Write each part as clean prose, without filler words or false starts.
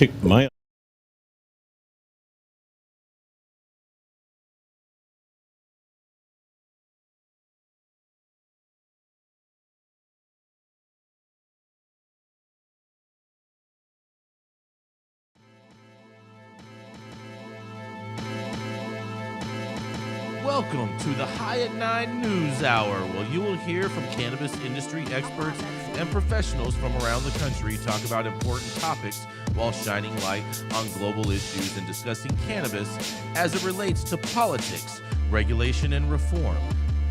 Tick my Welcome to the High at 9 News Hour, where you will hear from cannabis industry experts and professionals from around the country talk about important topics while shining light on global issues and discussing cannabis as it relates to politics, regulation and reform,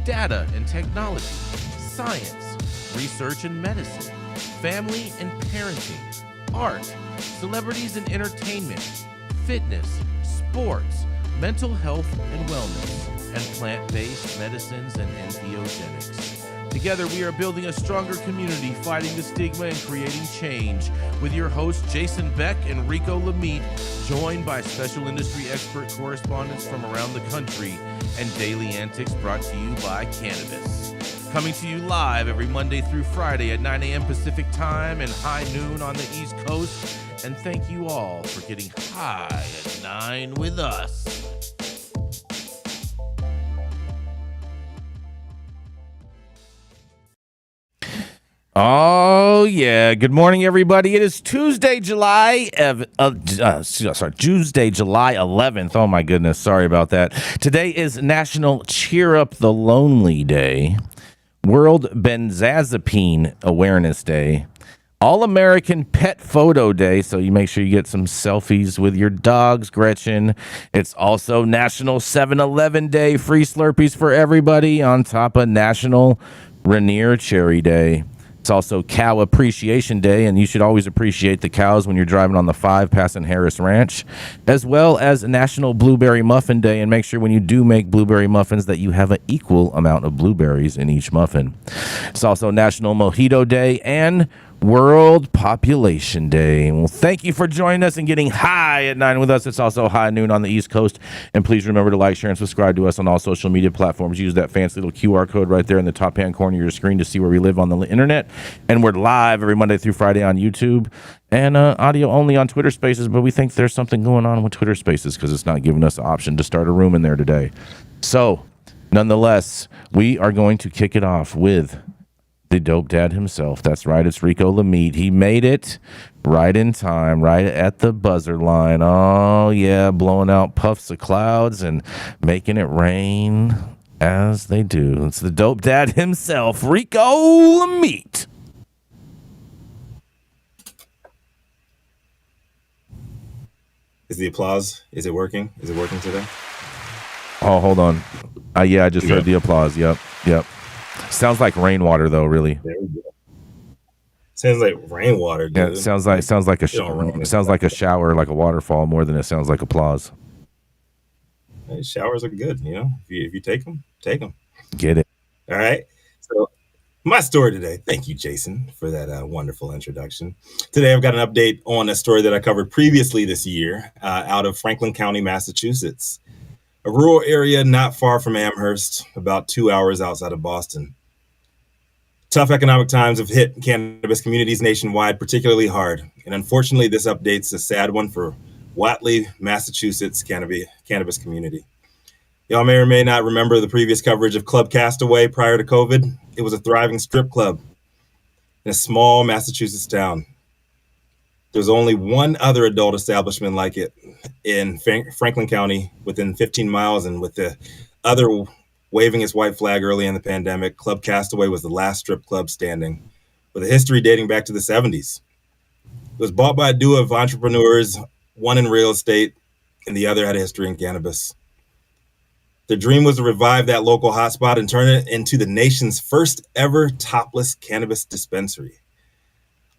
data and technology, science, research and medicine, family and parenting, art, celebrities and entertainment, fitness, sports, mental health and wellness, and plant-based medicines and entheogenics. Together, we are building a stronger community, fighting the stigma and creating change. With your hosts, Jason Beck and Rico Lamitte, joined by special industry expert correspondents from around the country, and daily antics brought to you by Cannabis. Coming to you live every Monday through Friday at 9 a.m. Pacific Time and high noon on the East Coast. And thank you all for getting high at 9 with us. Oh yeah! Good morning, everybody. It is Tuesday, July 11th. Oh my goodness, sorry about that. Today is National Cheer Up the Lonely Day, World Benzodiazepine Awareness Day, All-American Pet Photo Day, so you make sure you get some selfies with your dogs, Gretchen. It's also National 7-Eleven Day, free Slurpees for everybody, on top of National Rainier Cherry Day. It's also Cow Appreciation Day, and you should always appreciate the cows when you're driving on the 5 passing Harris Ranch, as well as National Blueberry Muffin Day, and make sure when you do make blueberry muffins that you have an equal amount of blueberries in each muffin. It's also National Mojito Day and World Population Day. Well, thank you for joining us and getting high at 9 with us. It's also high noon on the East Coast. And please remember to like, share, and subscribe to us on all social media platforms. Use that fancy little QR code right there in the top hand corner of your screen to see where we live on the internet. And we're live every Monday through Friday on YouTube and audio only on Twitter Spaces. But we think there's something going on with Twitter Spaces because it's not giving us the option to start a room in there today. So, nonetheless, we are going to kick it off with the dope dad himself. That's right, it's Rico Lamitte. He made it right in time, right at the buzzer line. Oh, yeah, blowing out puffs of clouds and making it rain as they do. It's the dope dad himself, Rico Lamitte. Is the applause, is it working? Is it working today? Oh, hold on. Yeah, I just heard the applause. Yep. Sounds like rainwater, though. Really. There we go. Sounds like rainwater, dude. Yeah, it sounds like a shower, like a waterfall, more than it sounds like applause. Hey, showers are good, you know. If you take them, take them. Get it. All right. So my story today. Thank you, Jason, for that wonderful introduction. Today, I've got an update on a story that I covered previously this year out of Franklin County, Massachusetts, a rural area not far from Amherst, about 2 hours outside of Boston. Tough economic times have hit cannabis communities nationwide particularly hard, and unfortunately, this update's a sad one for Whately, Massachusetts cannabis community. Y'all may or may not remember the previous coverage of Club Castaway prior to COVID. It was a thriving strip club in a small Massachusetts town. There's only one other adult establishment like it in Franklin County within 15 miles, and with the other waving its white flag early in the pandemic, Club Castaway was the last strip club standing, with a history dating back to the 70s. It was bought by a duo of entrepreneurs, one in real estate and the other had a history in cannabis. Their dream was to revive that local hotspot and turn it into the nation's first ever topless cannabis dispensary.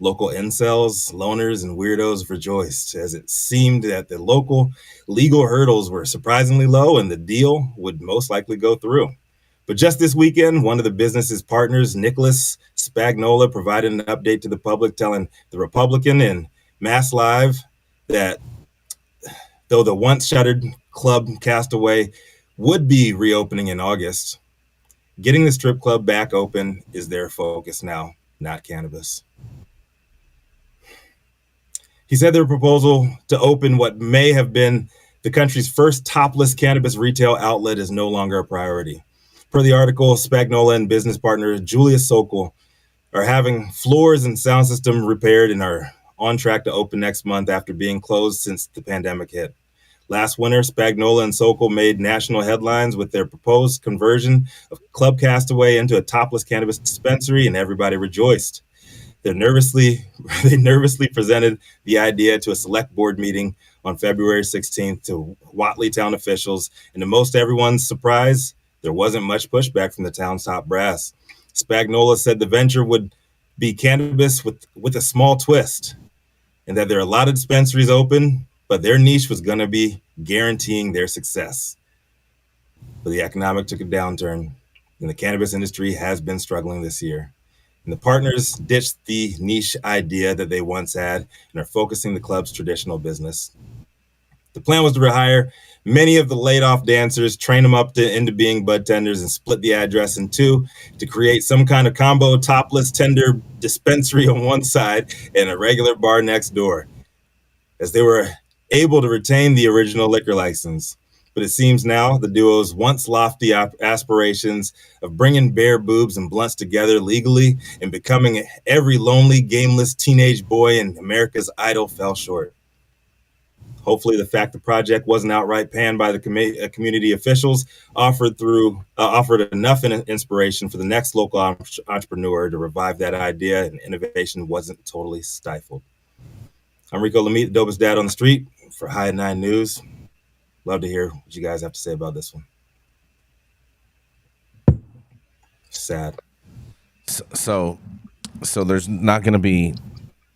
Local incels, loners, and weirdos rejoiced, as it seemed that the local legal hurdles were surprisingly low and the deal would most likely go through. But just this weekend, one of the business's partners, Nicholas Spagnola, provided an update to the public telling the Republican in Mass Live that though the once shuttered Club Castaway would be reopening in August, getting the strip club back open is their focus now, not cannabis. He said their proposal to open what may have been the country's first topless cannabis retail outlet is no longer a priority. Per the article, Spagnola and business partner Julius Sokol are having floors and sound system repaired and are on track to open next month after being closed since the pandemic hit. Last winter, Spagnola and Sokol made national headlines with their proposed conversion of Club Castaway into a topless cannabis dispensary, and everybody rejoiced. They nervously presented the idea to a select board meeting on February 16th to Whatley town officials, and to most everyone's surprise, there wasn't much pushback from the town's top brass. Spagnola said the venture would be cannabis with a small twist, and that there are a lot of dispensaries open, but their niche was going to be guaranteeing their success. But the economic took a downturn, and the cannabis industry has been struggling this year. And the partners ditched the niche idea that they once had and are focusing the club's traditional business. The plan was to rehire many of the laid-off dancers, train them up into being bud tenders, and split the address in two to create some kind of combo topless tender dispensary on one side and a regular bar next door, as they were able to retain the original liquor license. But it seems now the duo's once lofty aspirations of bringing bare boobs and blunts together legally and becoming every lonely, gameless teenage boy in America's Idol fell short. Hopefully, the fact the project wasn't outright panned by the community officials offered enough inspiration for the next local entrepreneur to revive that idea, and innovation wasn't totally stifled. I'm Rico Lamitte, the dopest dad on the street for High at 9 News. Love to hear what you guys have to say about this one. Sad. So there's not going to be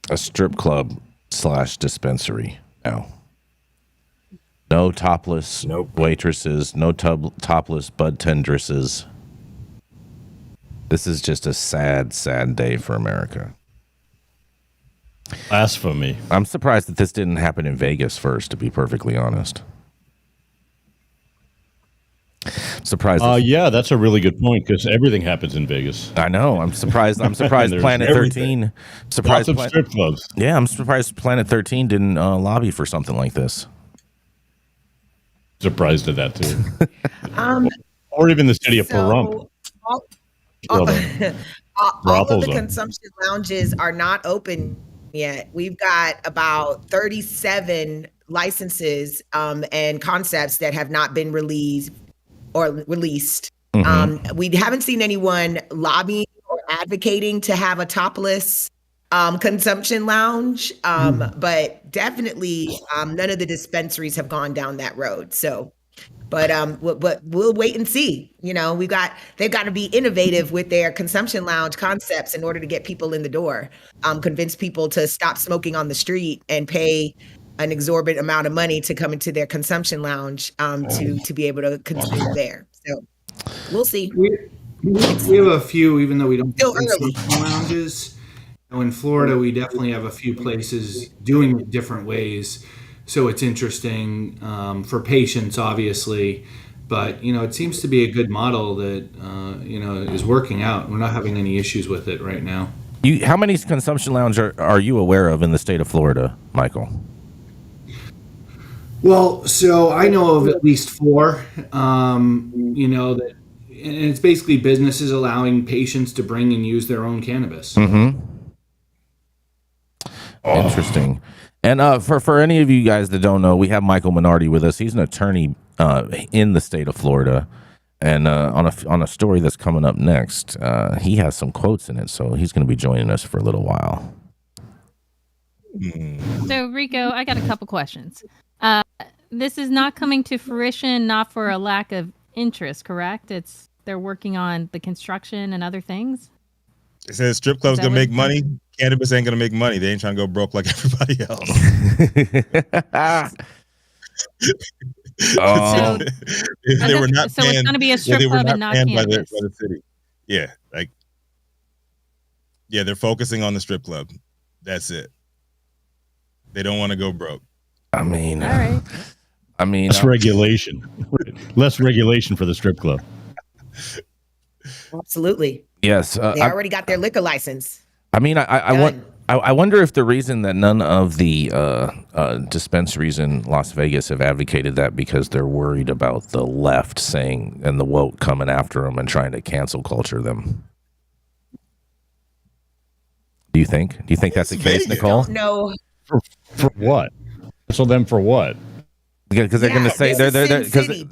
a strip club / dispensary now. No topless waitresses, no topless bud tendresses. This is just a sad, sad day for America. Blasphemy. I'm surprised that this didn't happen in Vegas first, to be perfectly honest. Surprised. Yeah, that's a really good point because everything happens in Vegas. I know. I'm surprised. Planet 13. Lots of strip clubs. Yeah, I'm surprised Planet 13 didn't lobby for something like this. Surprised at that too. Or even the city of Pahrump. All of the consumption lounges are not open yet. We've got about 37 licenses and concepts that have not been released. Mm-hmm. We haven't seen anyone lobbying or advocating to have a topless consumption lounge, but definitely none of the dispensaries have gone down that road. So, but we'll wait and see. You know, they've got to be innovative with their consumption lounge concepts in order to get people in the door, convince people to stop smoking on the street and pay an exorbitant amount of money to come into their consumption lounge to be able to consume there. So we'll see. We have a few, even though we don't have consumption lounges. In Florida, we definitely have a few places doing it different ways. So it's interesting for patients, obviously. But, it seems to be a good model that, is working out. We're not having any issues with it right now. How many consumption lounges are you aware of in the state of Florida, Michael? Well, so I know of at least 4, and it's basically businesses allowing patients to bring and use their own cannabis. Mm-hmm. Interesting. And for any of you guys that don't know, we have Michael Minardi with us. He's an attorney in the state of Florida. And on a story that's coming up next, he has some quotes in it. So he's going to be joining us for a little while. So, Rico, I got a couple questions. This is not coming to fruition, not for a lack of interest, correct? They're working on the construction and other things? It says strip clubs gonna make money. Cannabis ain't gonna make money. They ain't trying to go broke like everybody else. They were not. So it's gonna be a strip club and not cannabis by the city. Yeah, they're focusing on the strip club. That's it. They don't want to go broke. All right. Less regulation. Less regulation for the strip club. Absolutely. Yes. They already got their liquor license. I I wonder if the reason that none of the dispensaries in Las Vegas have advocated that because they're worried about the left saying and the woke coming after them and trying to cancel culture them. Do you think? Do you think that's the case, Nicole? No. For what? So them for what? Because they're going to say they're because they.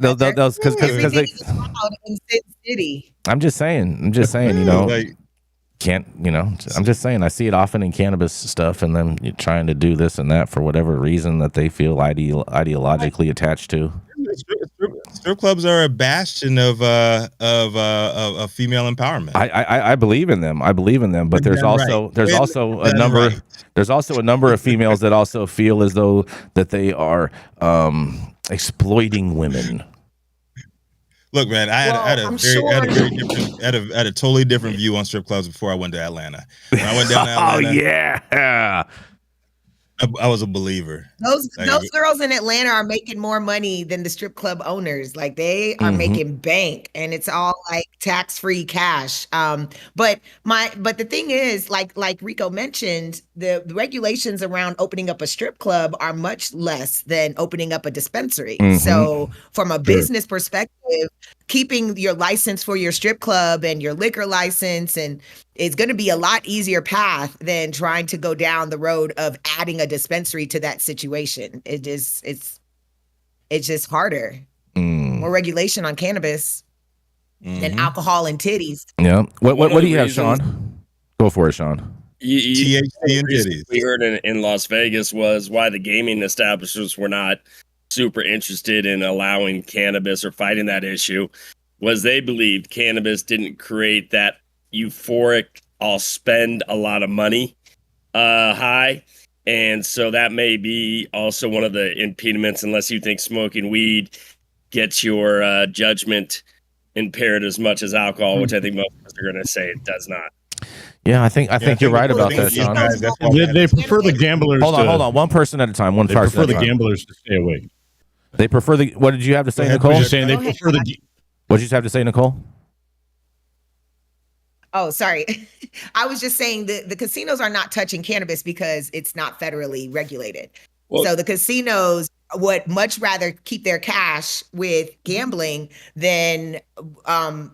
I'm just saying, you know. Like, I'm just saying I see it often in cannabis stuff and them trying to do this and that for whatever reason that they feel ideologically attached to. strip clubs are a bastion of female empowerment. I believe in them. But there's also a number of females that also feel as though that they are exploiting women. Look, man, I had a totally different view on strip clubs before I went to Atlanta. When I went down to Atlanta, oh yeah, I was a believer. Those girls in Atlanta are making more money than the strip club owners. Like they are making bank, and it's all like tax-free cash. But the thing is, like Rico mentioned, the regulations around opening up a strip club are much less than opening up a dispensary. So from a business perspective, keeping your license for your strip club and your liquor license and it's going to be a lot easier path than trying to go down the road of adding a dispensary to that situation. It's just harder. More regulation on cannabis than alcohol and titties. Yeah. What do you have, Sean? Go for it, Sean. THC and titties. We heard in Las Vegas was why the gaming establishments were not super interested in allowing cannabis or fighting that issue was they believed cannabis didn't create that euphoric I'll spend a lot of money high, and so that may be also one of the impediments unless you think smoking weed gets your judgment impaired as much as alcohol, which I think most of us are going to say it does not. Yeah, I think you're right about that, Sean. They prefer the gamblers. Hold on, one person at a time. They prefer the gamblers to stay away. They prefer the. What did you have to say, Nicole? Saying they prefer the. What did you have to say, Nicole? Oh, sorry. I was just saying the casinos are not touching cannabis because it's not federally regulated. Well, so the casinos would much rather keep their cash with gambling than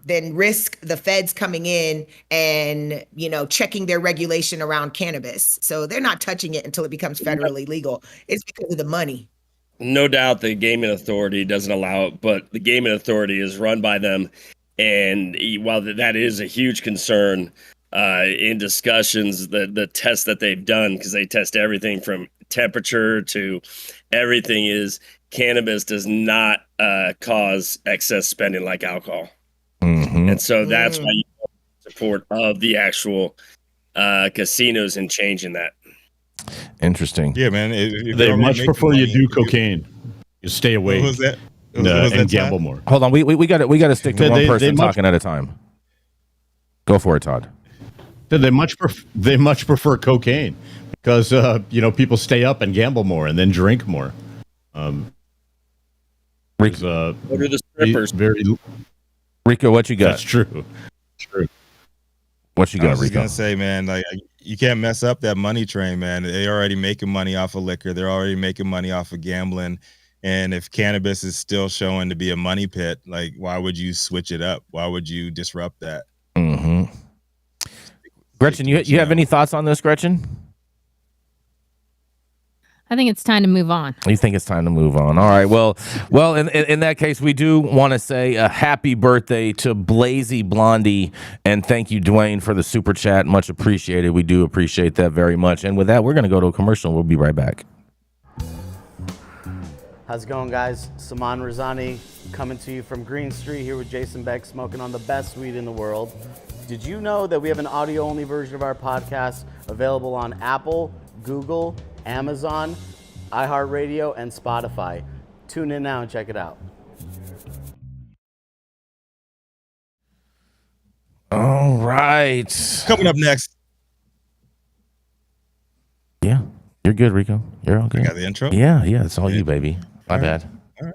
risk the feds coming in and, checking their regulation around cannabis. So they're not touching it until it becomes federally legal. It's because of the money. No doubt the gaming authority doesn't allow it, but the gaming authority is run by them. And while that is a huge concern in discussions, the tests that they've done, because they test everything from temperature to everything, is cannabis does not cause excess spending like alcohol. And so that's why you have support of the actual casinos in changing that. Interesting. Yeah, man. They much prefer you do cocaine. You stay away. What was that? And gamble more. Hold on, we got to stick to one person talking at a time. Go for it, Todd. They much prefer cocaine because people stay up and gamble more and then drink more. What are the strippers? Rico, what you got? That's true. What you got, I was Rico? Gonna say, man, like you can't mess up that money train, man. They're already making money off of liquor. They're already making money off of gambling. And if cannabis is still showing to be a money pit, like why would you switch it up? Why would you disrupt that? Gretchen, you have any thoughts on this, Gretchen? I think it's time to move on. You think it's time to move on? All right. Well. In that case, we do want to say a happy birthday to Blazy Blondie, and thank you, Dwayne, for the super chat. Much appreciated. We do appreciate that very much. And with that, we're going to go to a commercial. We'll be right back. How's it going, guys? Saman Razani coming to you from Green Street here with Jason Beck, smoking on the best weed in the world. Did you know that we have an audio-only version of our podcast available on Apple, Google, Amazon, iHeartRadio, and Spotify? Tune in now and check it out. All right. Coming up next. Yeah, you're good, Rico. You're all good. I got the intro? Yeah, it's all you, baby. My bad. All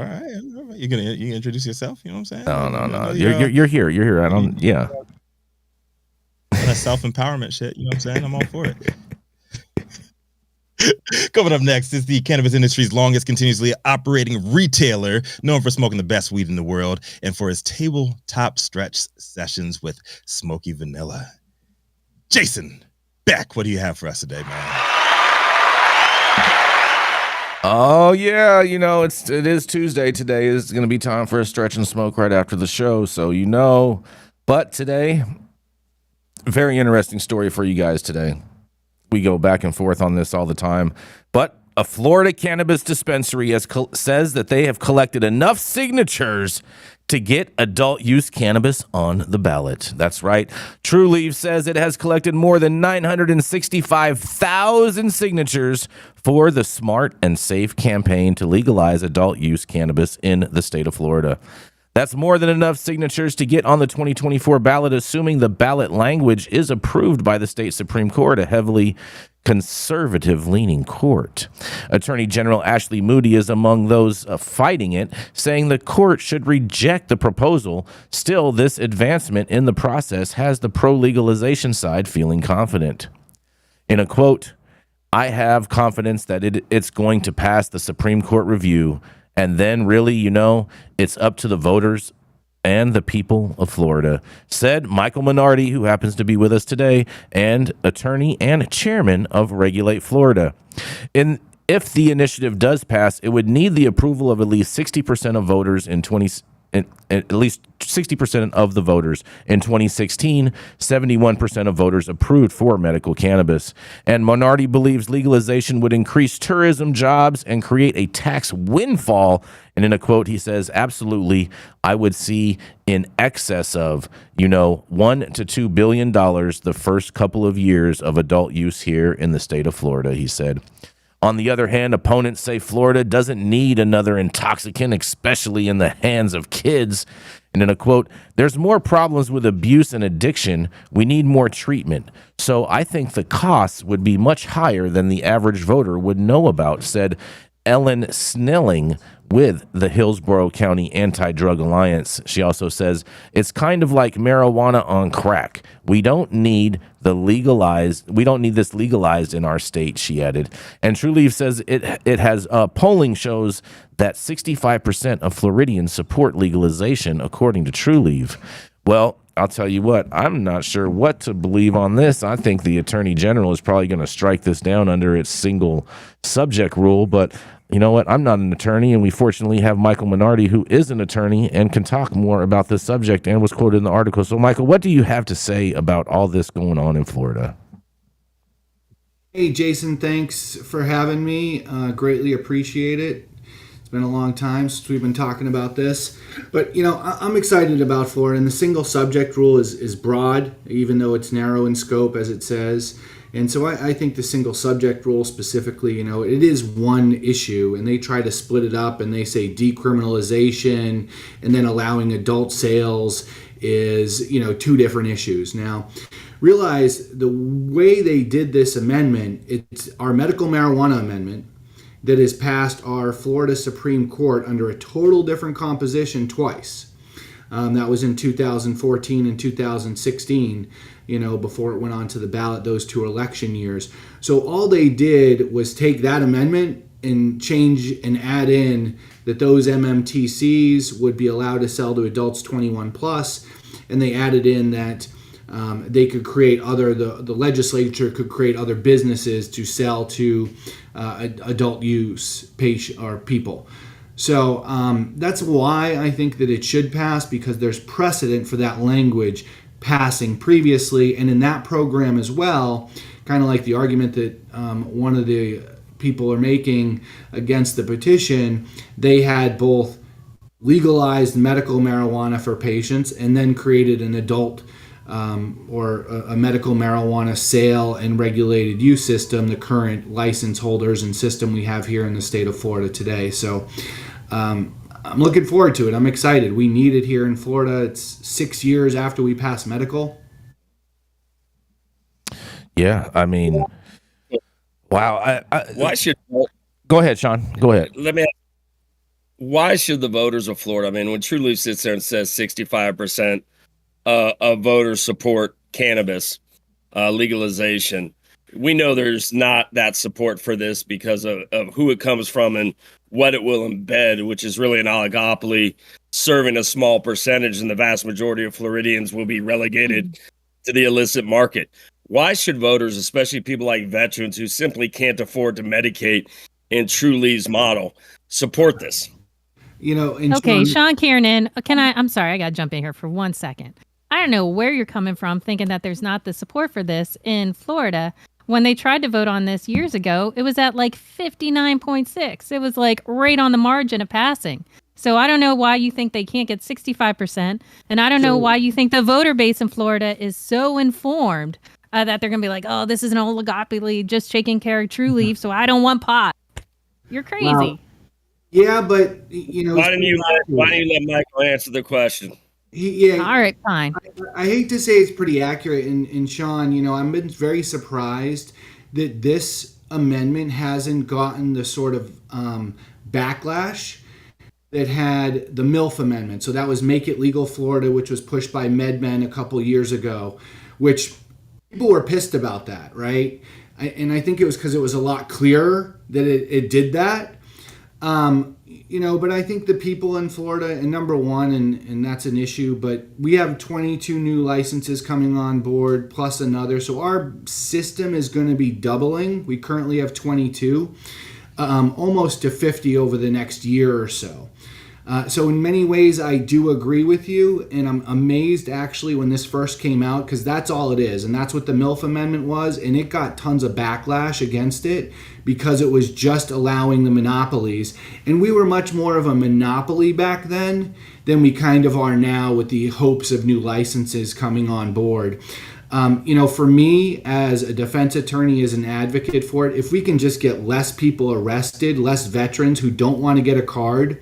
right. You gonna introduce yourself? You know what I'm saying? No. You're here. You're here. I don't. Yeah. When I self-empowerment shit. You know what I'm saying? I'm all for it. Coming up next is the cannabis industry's longest continuously operating retailer, known for smoking the best weed in the world and for his tabletop stretch sessions with smoky vanilla. Jason Beck, what do you have for us today, man? Oh yeah, you know it is Tuesday. Today is going to be time for a stretch and smoke right after the show, so you know. But today, very interesting story for you guys today. We go back and forth on this all the time, but a Florida cannabis dispensary says that they have collected enough signatures to get adult use cannabis on the ballot. That's right. True Leaf says it has collected more than 965,000 signatures for the Smart and Safe campaign to legalize adult use cannabis in the state of Florida. That's more than enough signatures to get on the 2024 ballot, assuming the ballot language is approved by the state Supreme Court, a heavily conservative-leaning court. Attorney General Ashley Moody is among those fighting it, saying the court should reject the proposal. Still, this advancement in the process has the pro-legalization side feeling confident. In a quote, "I have confidence that it's going to pass the Supreme Court review. And then really, you know, it's up to the voters and the people of Florida," said Michael Minardi, who happens to be with us today, and attorney and chairman of Regulate Florida. If the initiative does pass, it would need the approval of at least 60% of voters at least 60% of the voters. In 2016, 71% of voters approved for medical cannabis. And Minardi believes legalization would increase tourism, jobs, and create a tax windfall. And in a quote, he says, "Absolutely, I would see in excess of, $1 to $2 billion the first couple of years of adult use here in the state of Florida," he said. On the other hand, opponents say Florida doesn't need another intoxicant, especially in the hands of kids. And in a quote, "There's more problems with abuse and addiction. We need more treatment. So I think the costs would be much higher than the average voter would know about," said Ellen Snelling with the Hillsborough County Anti-Drug Alliance. She also says, "It's kind of like marijuana on crack. We don't need this legalized in our state," she added. And True Leaf says it has polling shows that 65% of Floridians support legalization, according to True Leaf. Well, I'll tell you what, I'm not sure what to believe on this. I think the Attorney General is probably going to strike this down under its single subject rule, but you know what? I'm not an attorney, and we fortunately have Michael Minardi, who is an attorney and can talk more about this subject and was quoted in the article. So, Michael, what do you have to say about all this going on in Florida? Hey, Jason, thanks for having me. Greatly appreciate it. It's been a long time since we've been talking about this. But, I'm excited about Florida, and the single subject rule is broad, even though it's narrow in scope, as it says. And so I think the single subject rule specifically, it is one issue, and they try to split it up, and they say decriminalization and then allowing adult sales is, two different issues. Now, realize the way they did this amendment, it's our medical marijuana amendment that has passed our Florida Supreme Court under a total different composition twice. That was in 2014 and 2016, before it went on to the ballot, those two election years. So all they did was take that amendment and change and add in that those MMTCs would be allowed to sell to adults 21 plus, and they added in that they could create the legislature could create other businesses to sell to adult use people. So that's why I think that it should pass, because there's precedent for that language passing previously. And in that program as well, kind of like the argument that one of the people are making against the petition, they had both legalized medical marijuana for patients and then created an adult or a medical marijuana sale and regulated use system, the current license holders and system we have here in the state of Florida today. So I'm looking forward to it. I'm excited. We need it here in Florida. It's 6 years after we passed medical. Yeah, I mean, wow. Why should Go ahead, Sean. Go ahead. Let me ask, why should the voters of Florida, when True Leaf sits there and says 65% of voters support cannabis, legalization. We know there's not that support for this because of who it comes from and what it will embed, which is really an oligopoly serving a small percentage, and the vast majority of Floridians will be relegated to the illicit market. Why should voters, especially people like veterans who simply can't afford to medicate in Trulieve's model, support this? Okay, Sean Kiernan, I'm sorry, I got to jump in here for 1 second. I don't know where you're coming from thinking that there's not the support for this in Florida. When they tried to vote on this years ago, it was at like 59.6. It was like right on the margin of passing. So I don't know why you think they can't get 65%. And I don't know why you think the voter base in Florida is so informed that they're going to be like, oh, this is an oligopoly just taking care of True Leaf, so I don't want pot. You're crazy. Well, yeah, but, Why don't you let Michael answer the question? All right, fine. I hate to say it's pretty accurate. And Sean, I've been very surprised that this amendment hasn't gotten the sort of backlash that had the MILF amendment. So that was Make It Legal Florida, which was pushed by MedMen a couple years ago, which people were pissed about that, right? And I think it was because it was a lot clearer that it did that. But I think the people in Florida, and number one, and that's an issue, but we have 22 new licenses coming on board plus another. So our system is going to be doubling. We currently have 22, almost to 50 over the next year or so. So in many ways, I do agree with you, and I'm amazed actually when this first came out, because that's all it is, and that's what the MILF amendment was, and it got tons of backlash against it because it was just allowing the monopolies, and we were much more of a monopoly back then than we kind of are now with the hopes of new licenses coming on board. For me as a defense attorney, as an advocate for it, if we can just get less people arrested, less veterans who don't want to get a card,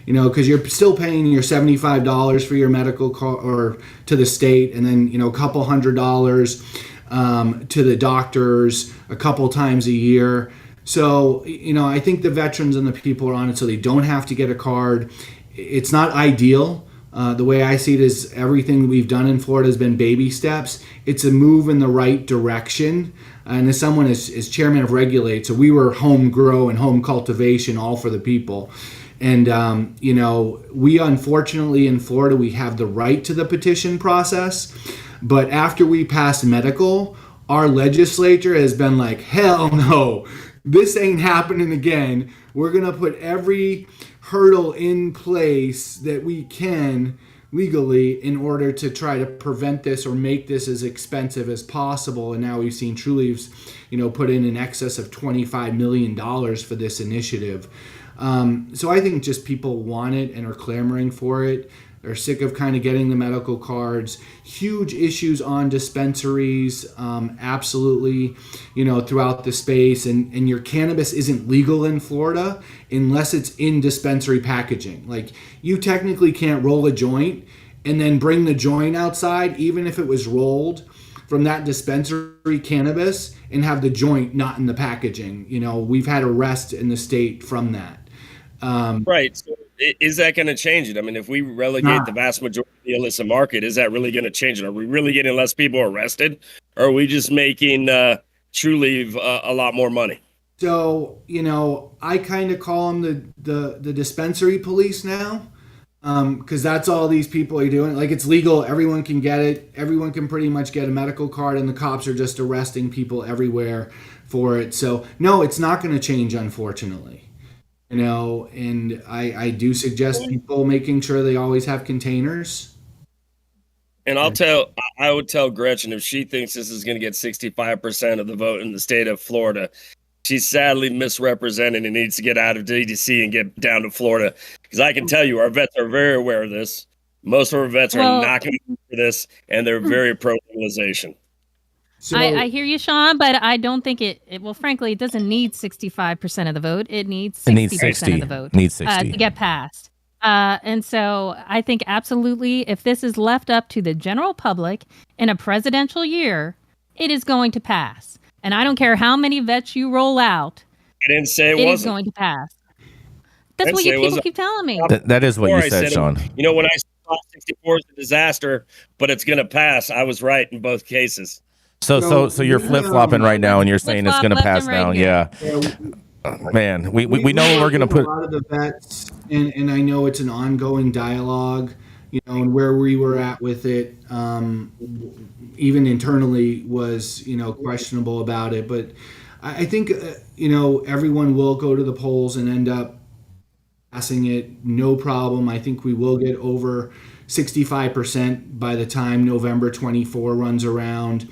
because you're still paying your $75 for your medical card or to the state, and then, a couple $100 to the doctors a couple times a year. So, I think the veterans and the people are on it so they don't have to get a card. It's not ideal. The way I see it is everything we've done in Florida has been baby steps. It's a move in the right direction. And as someone as chairman of Regulate, so we were home grow and home cultivation, all for the people. And, we unfortunately in Florida, we have the right to the petition process. But after we passed medical, our legislature has been like, hell no, this ain't happening again. We're going to put every hurdle in place that we can legally in order to try to prevent this or make this as expensive as possible. And now we've seen True Leaves, put in excess of $25 million for this initiative. So I think just people want it and are clamoring for it. They're sick of kind of getting the medical cards. Huge issues on dispensaries, absolutely, throughout the space. And your cannabis isn't legal in Florida unless it's in dispensary packaging. Like, you technically can't roll a joint and then bring the joint outside, even if it was rolled from that dispensary cannabis, and have the joint not in the packaging. We've had arrests in the state from that. Right. So is that going to change it? I mean, if we relegate the vast majority of the illicit market, is that really going to change it? Are we really getting less people arrested? Or are we just making True Leave a lot more money? So, I kind of call them the dispensary police now, because that's all these people are doing. Like, it's legal. Everyone can get it. Everyone can pretty much get a medical card, and the cops are just arresting people everywhere for it. So, no, it's not going to change, unfortunately. And I do suggest people making sure they always have containers. And I would tell Gretchen, if she thinks this is going to get 65% of the vote in the state of Florida, she's sadly misrepresented and needs to get out of DDC and get down to Florida. Because I can tell you, our vets are very aware of this. Most of our vets are not going to do this, and they're very pro-legalization. So, I hear you, Sean, but I don't think well, frankly, it doesn't need 65% of the vote. It needs 60% of the vote to get passed. And so I think absolutely, if this is left up to the general public in a presidential year, it is going to pass. And I don't care how many vets you roll out. I didn't say it wasn't. It is going to pass. That's what you people keep telling me. That is what you said, Sean. When I saw 64 is a disaster, but it's going to pass, I was right in both cases. So you're flip flopping right now, and you're saying it's going to pass now. Yeah. Man, we know we're going to put a lot of the vets, and I know it's an ongoing dialogue, and where we were at with it, even internally was, questionable about it. But I think, everyone will go to the polls and end up passing it, no problem. I think we will get over 65% by the time November 24 runs around.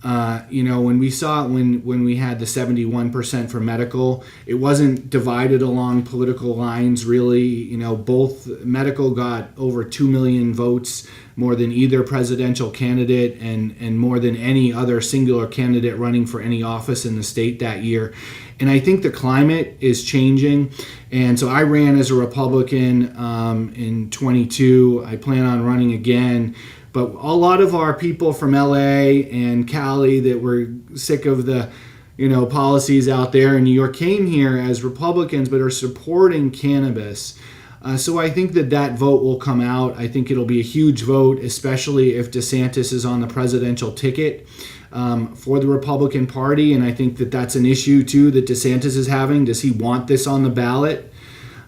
When we saw it, when we had the 71% for medical, it wasn't divided along political lines really. Both medical got over 2 million votes, more than either presidential candidate and more than any other singular candidate running for any office in the state that year. And I think the climate is changing. And so I ran as a Republican in 22. I plan on running again. But a lot of our people from LA and Cali that were sick of the, policies out there in New York came here as Republicans, but are supporting cannabis. So I think that vote will come out. I think it'll be a huge vote, especially if DeSantis is on the presidential ticket for the Republican Party. And I think that's an issue, too, that DeSantis is having. Does he want this on the ballot?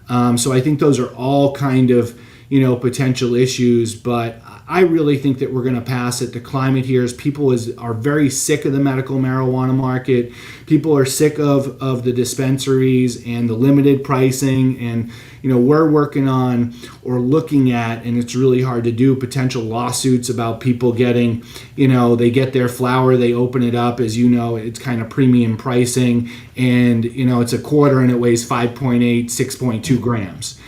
So I think those are all kind of, potential issues. But I really think that we're going to pass it. The climate here is people are very sick of the medical marijuana market. People are sick of the dispensaries and the limited pricing. And, we're working on or looking at, and it's really hard to do, potential lawsuits about people getting, they get their flower, they open it up, as it's kind of premium pricing. And, it's a quarter and it weighs 5.8, 6.2 grams.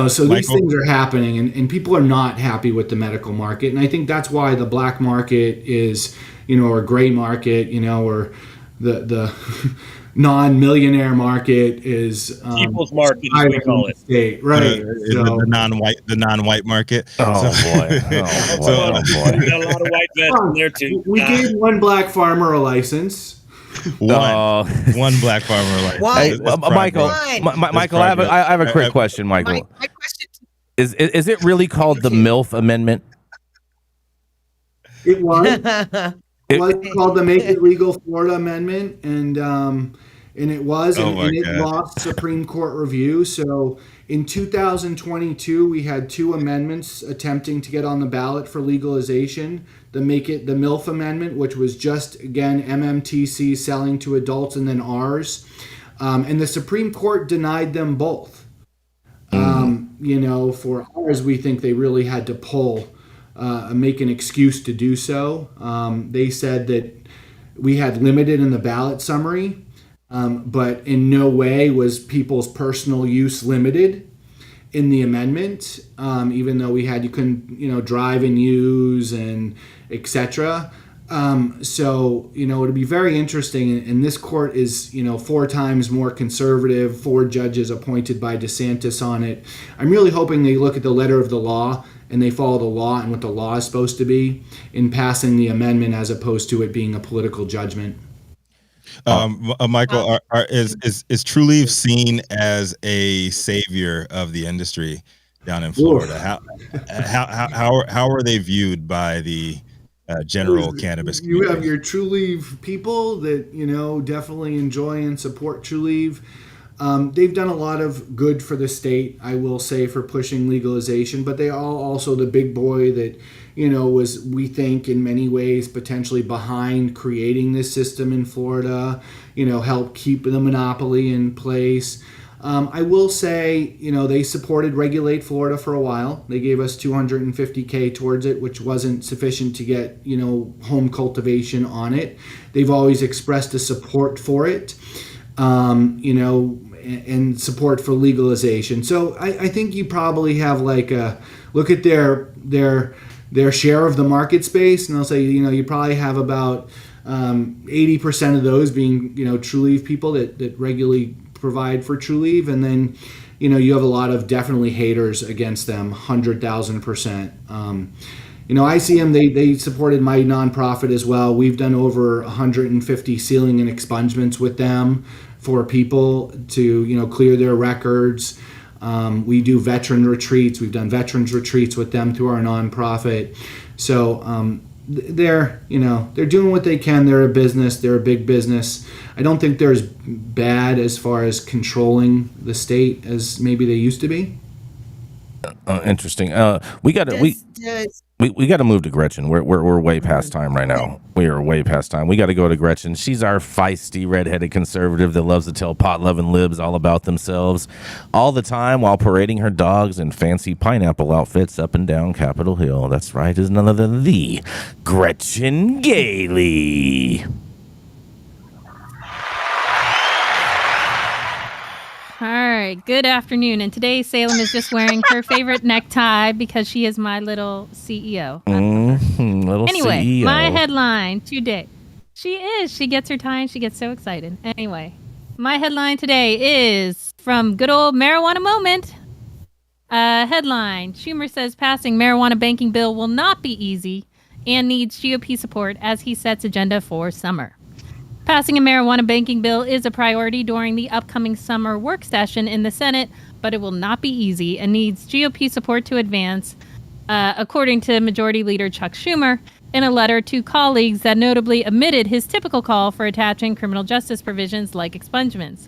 So these things are happening, and people are not happy with the medical market. And I think that's why the black market is, or gray market, or the non-millionaire market is people's market, as we call it. State, right? The non-white market. Oh boy! We got a lot of white vets in there too. We gave one black farmer a license. One black farmer license. Hey, Michael, I have a quick question, Michael. My question is it really called the MILF Amendment? It was. It was called the Make It Legal Florida Amendment, and it was, and it lost Supreme Court review. So in 2022, we had two amendments attempting to get on the ballot for legalization. The MILF Amendment, which was just, again, MMTC selling to adults, and then ours. And the Supreme Court denied them both. For ours, we think they really had to make an excuse to do so. They said that we had limited in the ballot summary, but in no way was people's personal use limited in the amendment, even though you couldn't, drive and use and etc. So, it'll be very interesting. And this court is, 4 times more conservative, 4 judges appointed by DeSantis on it. I'm really hoping they look at the letter of the law and they follow the law and what the law is supposed to be in passing the amendment, as opposed to it being a political judgment. Michael, is True Leaf seen as a savior of the industry down in Florida? How are they viewed by the general cannabis community? You have your True Leaf people that definitely enjoy and support True Leaf. They've done a lot of good for the state, I will say, for pushing legalization, but they are also the big boy that was, we think, in many ways potentially behind creating this system in Florida, help keep the monopoly in place. I will say, they supported Regulate Florida for a while. They gave us $250K towards it, which wasn't sufficient to get, home cultivation on it. They've always expressed a support for it, and support for legalization. So I think you probably have look at their share of the market space, and they'll say, you probably have about 80% of those being, True Leaf people that regularly provide for True Leaf, and then, you have a lot of definitely haters against them, 100,000%. I see them, they supported my nonprofit as well. We've done over 150 sealing and expungements with them for people to, clear their records. We do veteran retreats. We've done veterans retreats with them through our nonprofit. So, they're doing what they can. They're a business. They're a big business. I don't think they're as bad as far as controlling the state as maybe they used to be. Interesting. We got to move to Gretchen. We're way past time right now. We are way past time. We got to go to Gretchen. She's our feisty redheaded conservative that loves to tell pot-loving libs all about themselves all the time while parading her dogs in fancy pineapple outfits up and down Capitol Hill. That's right, is none other than the Gretchen Gailey. All right, good afternoon. And today Salem is just wearing her favorite necktie because she is my little CEO. Anyway, CEO. My headline today. She is. She gets her tie and she gets so excited. Anyway, my headline today is from good old Marijuana Moment. Headline, Schumer says passing marijuana banking bill will not be easy and needs GOP support as he sets agenda for summer. Passing a marijuana banking bill is a priority during the upcoming summer work session in the Senate, but it will not be easy and needs GOP support to advance, according to Majority Leader Chuck Schumer, in a letter to colleagues that notably omitted his typical call for attaching criminal justice provisions like expungements.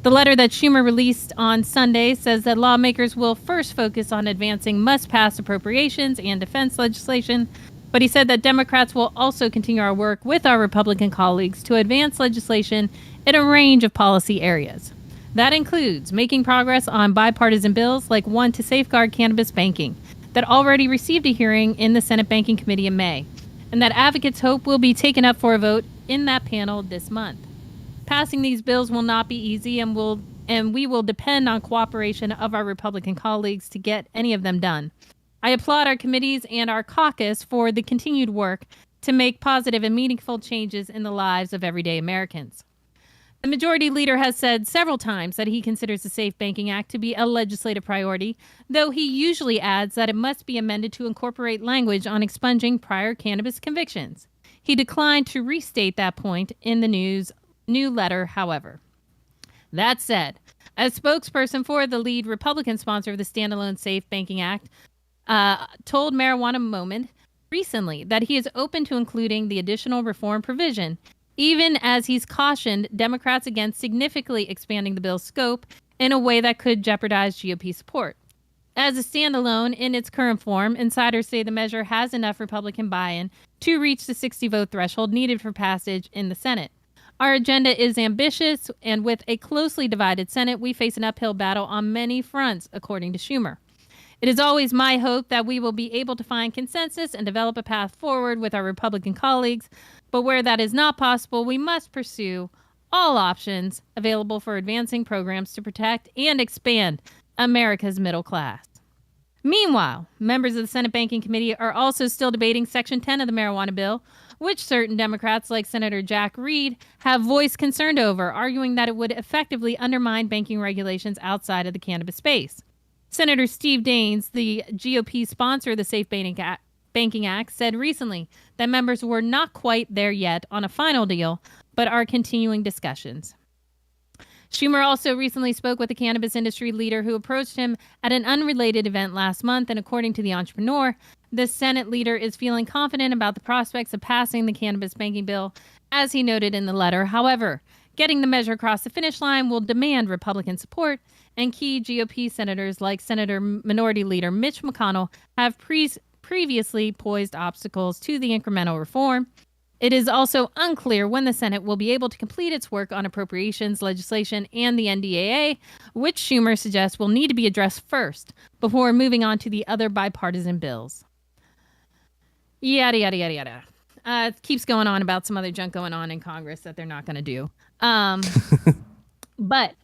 The letter that Schumer released on Sunday says that lawmakers will first focus on advancing must-pass appropriations and defense legislation, but he said that Democrats will also continue our work with our Republican colleagues to advance legislation in a range of policy areas. That includes making progress on bipartisan bills like one to safeguard cannabis banking that already received a hearing in the Senate Banking Committee in May, and that advocates hope will be taken up for a vote in that panel this month. Passing these bills will not be easy and we will depend on cooperation of our Republican colleagues to get any of them done. I applaud our committees and our caucus for the continued work to make positive and meaningful changes in the lives of everyday Americans. The Majority Leader has said several times that he considers the SAFE Banking Act to be a legislative priority, though he usually adds that it must be amended to incorporate language on expunging prior cannabis convictions. He declined to restate that point in the new letter, however. That said, as spokesperson for the lead Republican sponsor of the standalone SAFE Banking Act, told Marijuana Moment recently that he is open to including the additional reform provision, even as he's cautioned Democrats against significantly expanding the bill's scope in a way that could jeopardize GOP support. As a standalone in its current form, insiders say the measure has enough Republican buy-in to reach the 60-vote threshold needed for passage in the Senate. Our agenda is ambitious, and with a closely divided Senate, we face an uphill battle on many fronts, according to Schumer. It is always my hope that we will be able to find consensus and develop a path forward with our Republican colleagues, but where that is not possible, we must pursue all options available for advancing programs to protect and expand America's middle class. Meanwhile, members of the Senate Banking Committee are also still debating Section 10 of the marijuana bill, which certain Democrats like Senator Jack Reed have voiced concern over, arguing that it would effectively undermine banking regulations outside of the cannabis space. Senator Steve Daines, the GOP sponsor of the Safe Banking Act, said recently that members were not quite there yet on a final deal, but are continuing discussions. Schumer also recently spoke with a cannabis industry leader who approached him at an unrelated event last month, and according to the Entrepreneur, the Senate leader is feeling confident about the prospects of passing the cannabis banking bill, as he noted in the letter. However, getting the measure across the finish line will demand Republican support, and key GOP senators like Senator Minority Leader Mitch McConnell have previously posed obstacles to the incremental reform. It is also unclear when the Senate will be able to complete its work on appropriations legislation and the NDAA, which Schumer suggests will need to be addressed first before moving on to the other bipartisan bills. Yada, yada, yada, yada. It keeps going on about some other junk going on in Congress that they're not going to do. But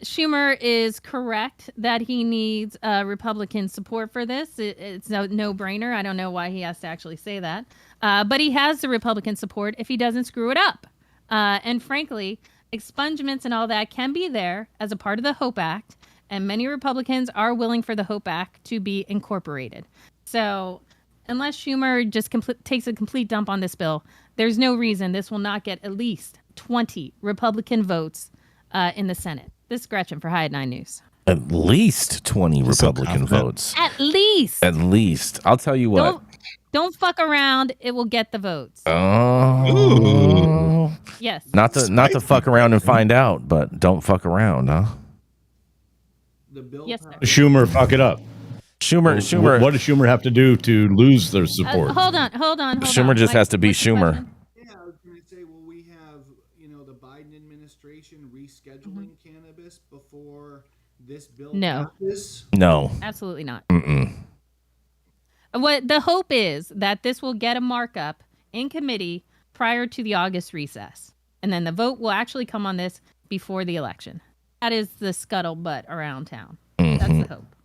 Schumer is correct that he needs Republican support for this. It's a no-brainer. I don't know why he has to actually say that. But he has the Republican support if he doesn't screw it up. And frankly, expungements and all that can be there as a part of the HOPE Act, and many Republicans are willing for the HOPE Act to be incorporated. So unless Schumer just takes a complete dump on this bill, there's no reason this will not get at least 20 Republican votes in the Senate. This is Gretchen for High at 9 News. At least 20 Republican votes. At least. At least. I'll tell you what. Don't fuck around. It will get the votes. Oh. Yes. Not to fuck around and find out, but don't fuck around, huh? The bill Yes, sir. Schumer fuck it up. Schumer. What does Schumer have to do to lose their support? Hold on. Schumer just has to be Schumer. Yeah, I was going to say, will we have, the Biden administration rescheduling cannabis before this bill passes? No. Absolutely not. Mm-mm. What the hope is that this will get a markup in committee prior to the August recess. And then the vote will actually come on this before the election. That is the scuttlebutt around town. That's the hope.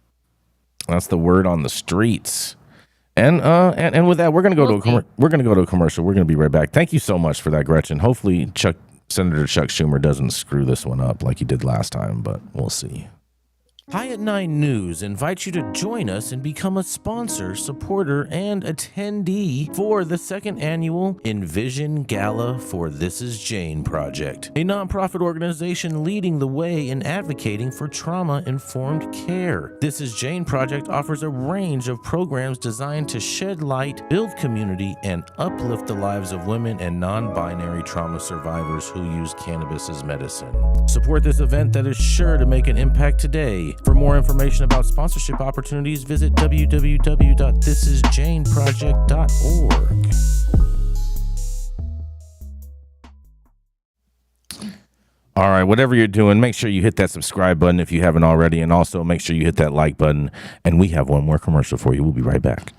That's the word on the streets. And with that, we're gonna go to a commercial. We're gonna be right back. Thank you so much for that, Gretchen. Hopefully, Senator Chuck Schumer doesn't screw this one up like he did last time, but we'll see. High at 9 News invites you to join us and become a sponsor, supporter, and attendee for the second annual Envision Gala for This Is Jane Project, a nonprofit organization leading the way in advocating for trauma-informed care. This Is Jane Project offers a range of programs designed to shed light, build community, and uplift the lives of women and non-binary trauma survivors who use cannabis as medicine. Support this event that is sure to make an impact today. For more information about sponsorship opportunities, visit www.thisisjaneproject.org. All right, whatever you're doing, make sure you hit that subscribe button if you haven't already, and also make sure you hit that like button. And we have one more commercial for you. We'll be right back.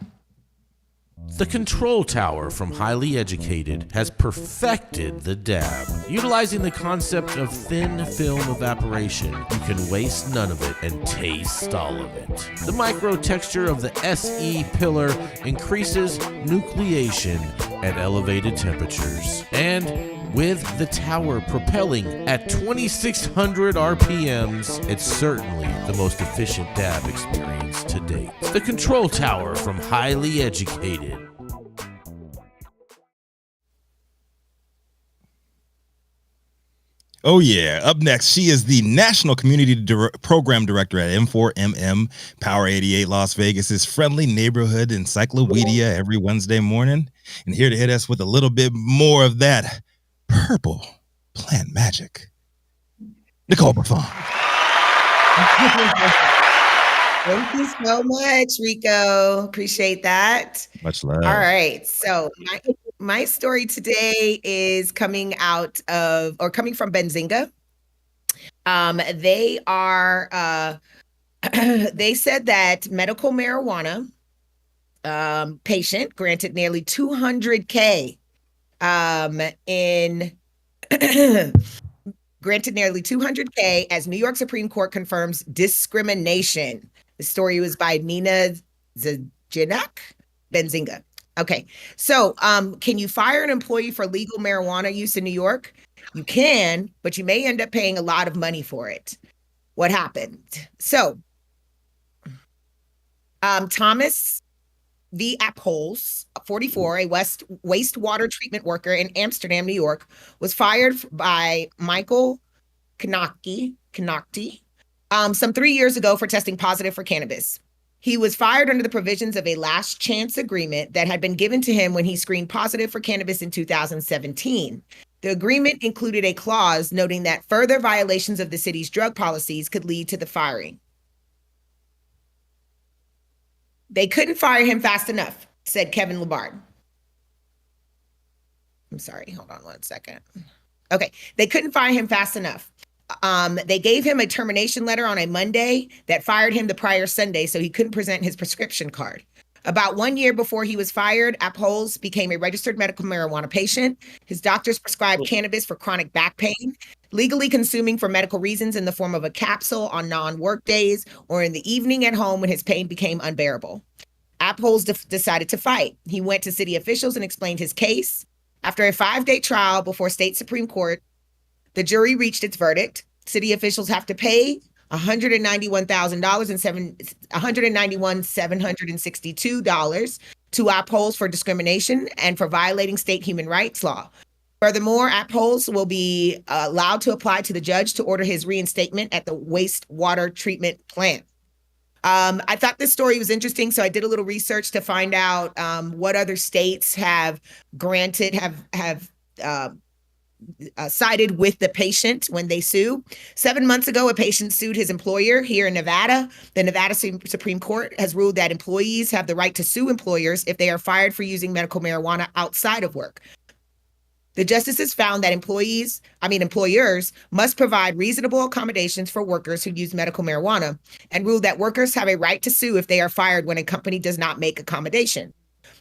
The Control Tower from Highly Educated has perfected the dab. Utilizing the concept of thin film evaporation, you can waste none of it and taste all of it. The micro texture of the SE pillar increases nucleation at elevated temperatures. And with the tower propelling at 2,600 RPMs, it's certainly the most efficient dab experience to date. The Control Tower from Highly Educated. Oh, yeah. Up next, she is the National Community Program Director at M4MM, Power 88 Las Vegas' friendly neighborhood encyclopedia every Wednesday morning. And here to hit us with a little bit more of that purple plant magic, Nicole Buffong. Thank you so much, Rico. Appreciate that. Much love. All right. So my story today is coming from Benzinga. They said that medical marijuana patient granted nearly $200K granted nearly $200K as New York Supreme Court confirms discrimination. The story was by Nina Zajinak, Benzinga. Okay, so can you fire an employee for legal marijuana use in New York? You can, but you may end up paying a lot of money for it. What happened? So Thomas V. Aphols, 44, a wastewater treatment worker in Amsterdam, New York, was fired by Michael Knocke some 3 years ago for testing positive for cannabis. He was fired under the provisions of a last chance agreement that had been given to him when he screened positive for cannabis in 2017. The agreement included a clause noting that further violations of the city's drug policies could lead to the firing. They couldn't fire him fast enough, said Kevin Labard. I'm sorry, hold on one second. Okay, they couldn't fire him fast enough. They gave him a termination letter on a Monday that fired him the prior Sunday, so he couldn't present his prescription card. About 1 year before he was fired, Aphols became a registered medical marijuana patient. His doctors prescribed cannabis for chronic back pain, legally consuming for medical reasons in the form of a capsule on non-work days or in the evening at home when his pain became unbearable. Aphols decided to fight. He went to city officials and explained his case. After a 5-day trial before state Supreme Court, the jury reached its verdict. City officials have to pay $191,762 to Aphols for discrimination and for violating state human rights law. Furthermore, Aphols will be allowed to apply to the judge to order his reinstatement at the wastewater treatment plant. I thought this story was interesting, so I did a little research to find out what other states have granted, have sided with the patient when they sue. 7 months ago, a patient sued his employer here in Nevada. The Nevada Supreme Court has ruled that employees have the right to sue employers if they are fired for using medical marijuana outside of work. The justices found that employers must provide reasonable accommodations for workers who use medical marijuana and ruled that workers have a right to sue if they are fired when a company does not make accommodation.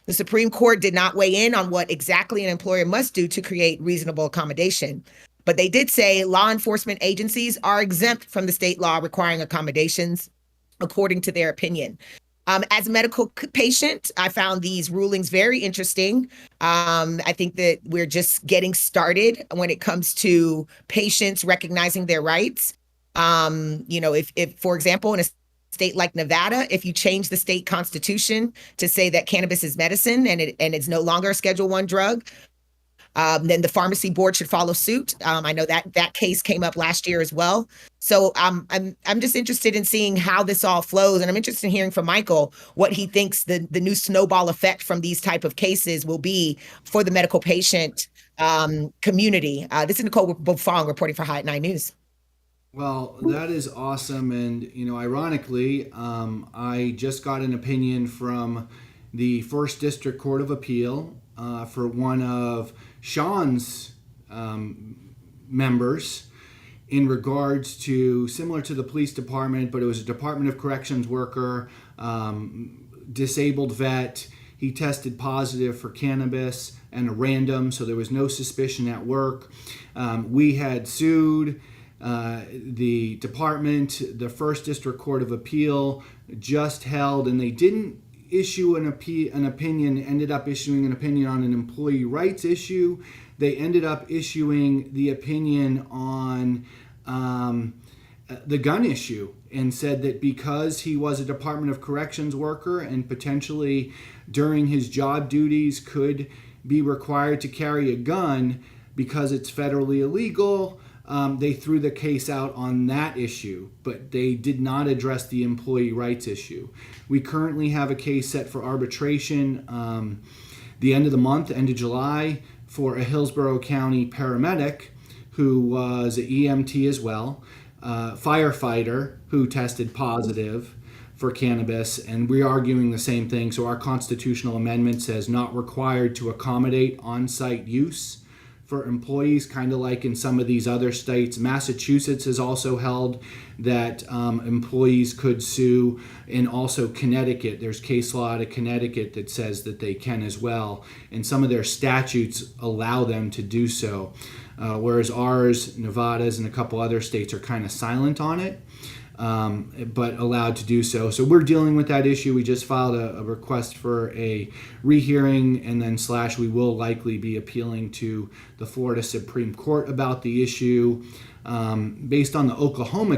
The Supreme Court did not weigh in on what exactly an employer must do to create reasonable accommodation, but they did say law enforcement agencies are exempt from the state law requiring accommodations, according to their opinion. As a medical patient, I found these rulings very interesting. I think that we're just getting started when it comes to patients recognizing their rights. If for example, in a state like Nevada, if you change the state constitution to say that cannabis is medicine and it's no longer a Schedule I drug, then the pharmacy board should follow suit. I know that case came up last year as well. So I'm just interested in seeing how this all flows, and I'm interested in hearing from Michael what he thinks the new snowball effect from these type of cases will be for the medical patient community. This is Nicole Buffong reporting for Hot 9 News. Well, that is awesome, and ironically, I just got an opinion from the First District Court of Appeal for one of Sean's members in regards to, similar to the police department, but it was a Department of Corrections worker, disabled vet. He tested positive for cannabis and a random, so there was no suspicion at work. We had sued the department. The First District Court of Appeal just held, and they didn't issue an opinion, ended up issuing an opinion on an employee rights issue. They ended up issuing the opinion on the gun issue and said that because he was a Department of Corrections worker and potentially during his job duties could be required to carry a gun because it's federally illegal, they threw the case out on that issue, but they did not address the employee rights issue. We currently have a case set for arbitration the end of the month, end of July, for a Hillsborough County paramedic who was an EMT as well, firefighter who tested positive for cannabis, and we're arguing the same thing. So our constitutional amendment says not required to accommodate on-site use for employees, kind of like in some of these other states. Massachusetts has also held that employees could sue, and also Connecticut. There's case law out of Connecticut that says that they can as well, and some of their statutes allow them to do so, whereas ours, Nevada's, and a couple other states are kind of silent on it, but allowed to do so. So we're dealing with that issue. We just filed a request for a rehearing, and then / we will likely be appealing to the Florida Supreme Court about the issue based on the Oklahoma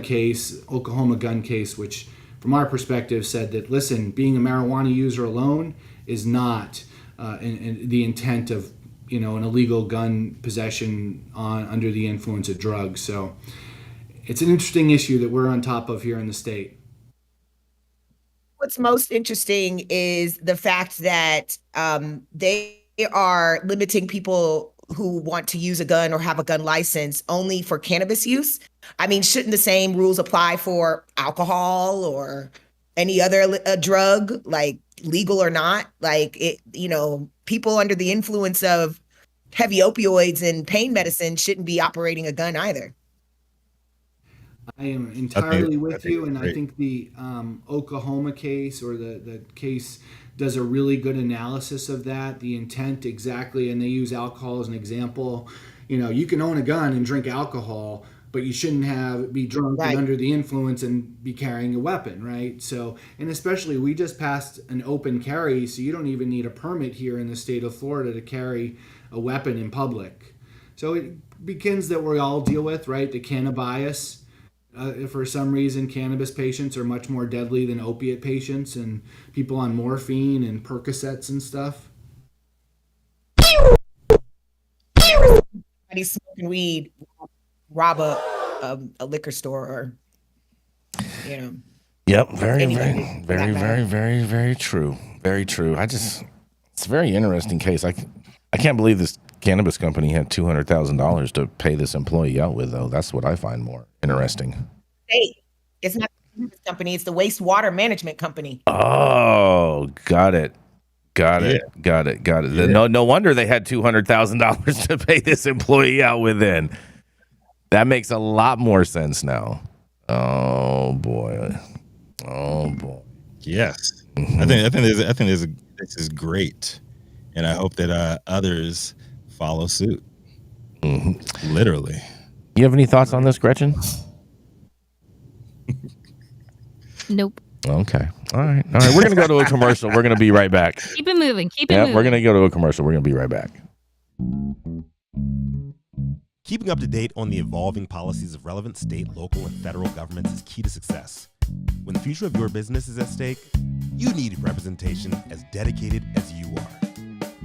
gun case, which from our perspective said that, listen, being a marijuana user alone is not in the intent of an illegal gun possession under the influence of drugs. So it's an interesting issue that we're on top of here in the state. What's most interesting is the fact that they are limiting people who want to use a gun or have a gun license only for cannabis use. I mean, shouldn't the same rules apply for alcohol or any other drug, like legal or not? Like people under the influence of heavy opioids and pain medicine shouldn't be operating a gun either. I am entirely with you, and I think the Oklahoma case, or the case, does a really good analysis of that, the intent exactly, and they use alcohol as an example. You can own a gun and drink alcohol, but you shouldn't be drunk and under the influence and be carrying a weapon, right? So, and especially we just passed an open carry, so you don't even need a permit here in the state of Florida to carry a weapon in public. So it begins that we all deal with, right? The cannabias. For some reason, cannabis patients are much more deadly than opiate patients and people on morphine and Percocets and stuff. Somebody smoking weed, rob a liquor store, or Yep, very true. Very true. It's a very interesting case. I can't believe this cannabis company had $200,000 to pay this employee out with, though. That's what I find more interesting. Hey, it's not the cannabis company, it's the wastewater management company. Oh, got it. Yeah. No wonder they had $200,000 to pay this employee out with then. That makes a lot more sense now. Oh boy. Yes. Mm-hmm. I think this is great, and I hope that others follow suit. Mm-hmm. Literally. You have any thoughts on this, Gretchen? Nope. Okay. All right. We're gonna go to a commercial. We're gonna be right back. Keep it moving. Keep it moving. We're gonna go to a commercial. We're gonna be right back. Keeping up to date on the evolving policies of relevant state, local, and federal governments is key to success. When the future of your business is at stake, you need representation as dedicated as you are.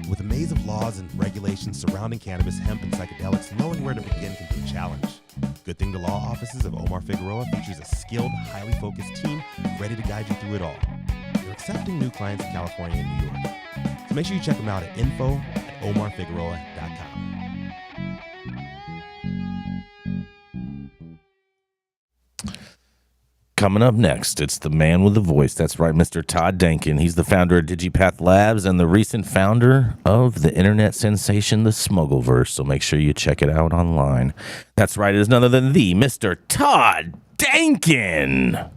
With a maze of laws and regulations surrounding cannabis, hemp, and psychedelics, knowing where to begin can be a challenge. Good Thing to Law offices of Omar Figueroa features a skilled, highly focused team ready to guide you through it all. They're accepting new clients in California and New York. So make sure you check them out at info@omarfigueroa.com. Coming up next, it's the man with the voice. That's right, Mr. Todd Denkin. He's the founder of DigiPath Labs and the recent founder of the internet sensation, the Smuggleverse. So make sure you check it out online. That's right, it is none other than the Mr. Todd Denkin.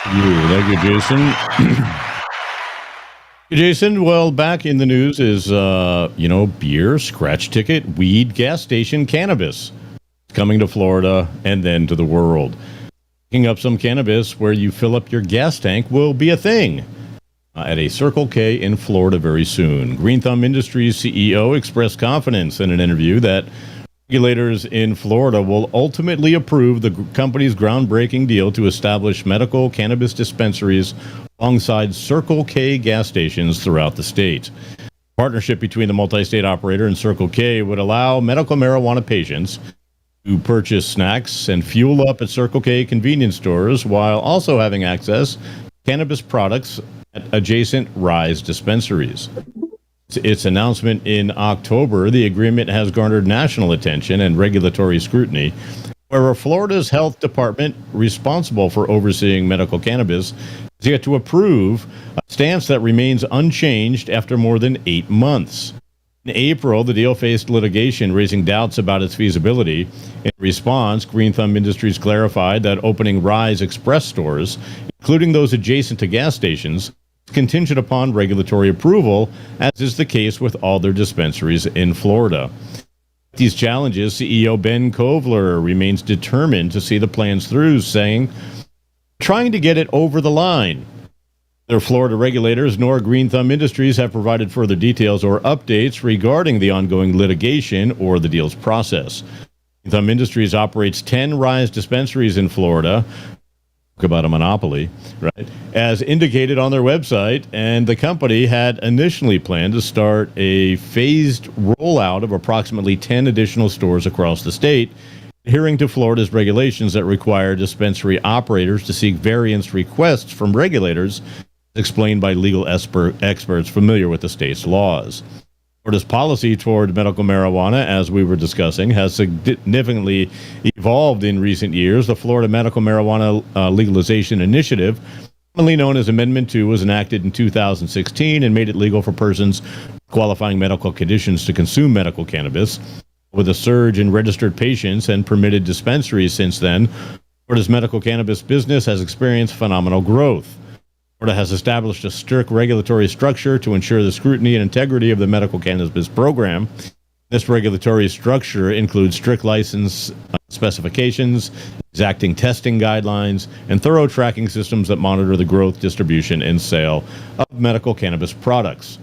Thank you, Jason. Jason, well, back in the news is, beer, scratch ticket, weed, gas station, cannabis. Coming to Florida and then to the world. Picking up some cannabis where you fill up your gas tank will be a thing at a Circle K in Florida very soon. Green Thumb Industries CEO expressed confidence in an interview that regulators in Florida will ultimately approve the company's groundbreaking deal to establish medical cannabis dispensaries alongside Circle K gas stations throughout the state. Partnership between the multi-state operator and Circle K would allow medical marijuana patients to purchase snacks and fuel up at Circle K convenience stores while also having access to cannabis products at adjacent Rise dispensaries. Its announcement in October, the agreement has garnered national attention and regulatory scrutiny. However, Florida's health department, responsible for overseeing medical cannabis, has yet to approve a stance that remains unchanged after more than 8 months. In April, the deal faced litigation, raising doubts about its feasibility. In response, Green Thumb Industries clarified that opening Rise Express stores, including those adjacent to gas stations, is contingent upon regulatory approval, as is the case with all their dispensaries in Florida. These challenges, CEO Ben Kovler remains determined to see the plans through, saying, "Trying to get it over the line." Their Florida regulators nor Green Thumb Industries have provided further details or updates regarding the ongoing litigation or the deal's process. Green Thumb Industries operates 10 Rise dispensaries in Florida. Talk about a monopoly, right? As indicated on their website, and the company had initially planned to start a phased rollout of approximately 10 additional stores across the state, adhering to Florida's regulations that require dispensary operators to seek variance requests from regulators, explained by legal experts familiar with the state's laws. Florida's policy toward medical marijuana, as we were discussing, has significantly evolved in recent years. The Florida Medical Marijuana Legalization Initiative, commonly known as Amendment 2, was enacted in 2016 and made it legal for persons qualifying medical conditions to consume medical cannabis. With a surge in registered patients and permitted dispensaries since then, Florida's medical cannabis business has experienced phenomenal growth. Florida has established a strict regulatory structure to ensure the scrutiny and integrity of the medical cannabis program. This regulatory structure includes strict license specifications, exacting testing guidelines, and thorough tracking systems that monitor the growth, distribution, and sale of medical cannabis products.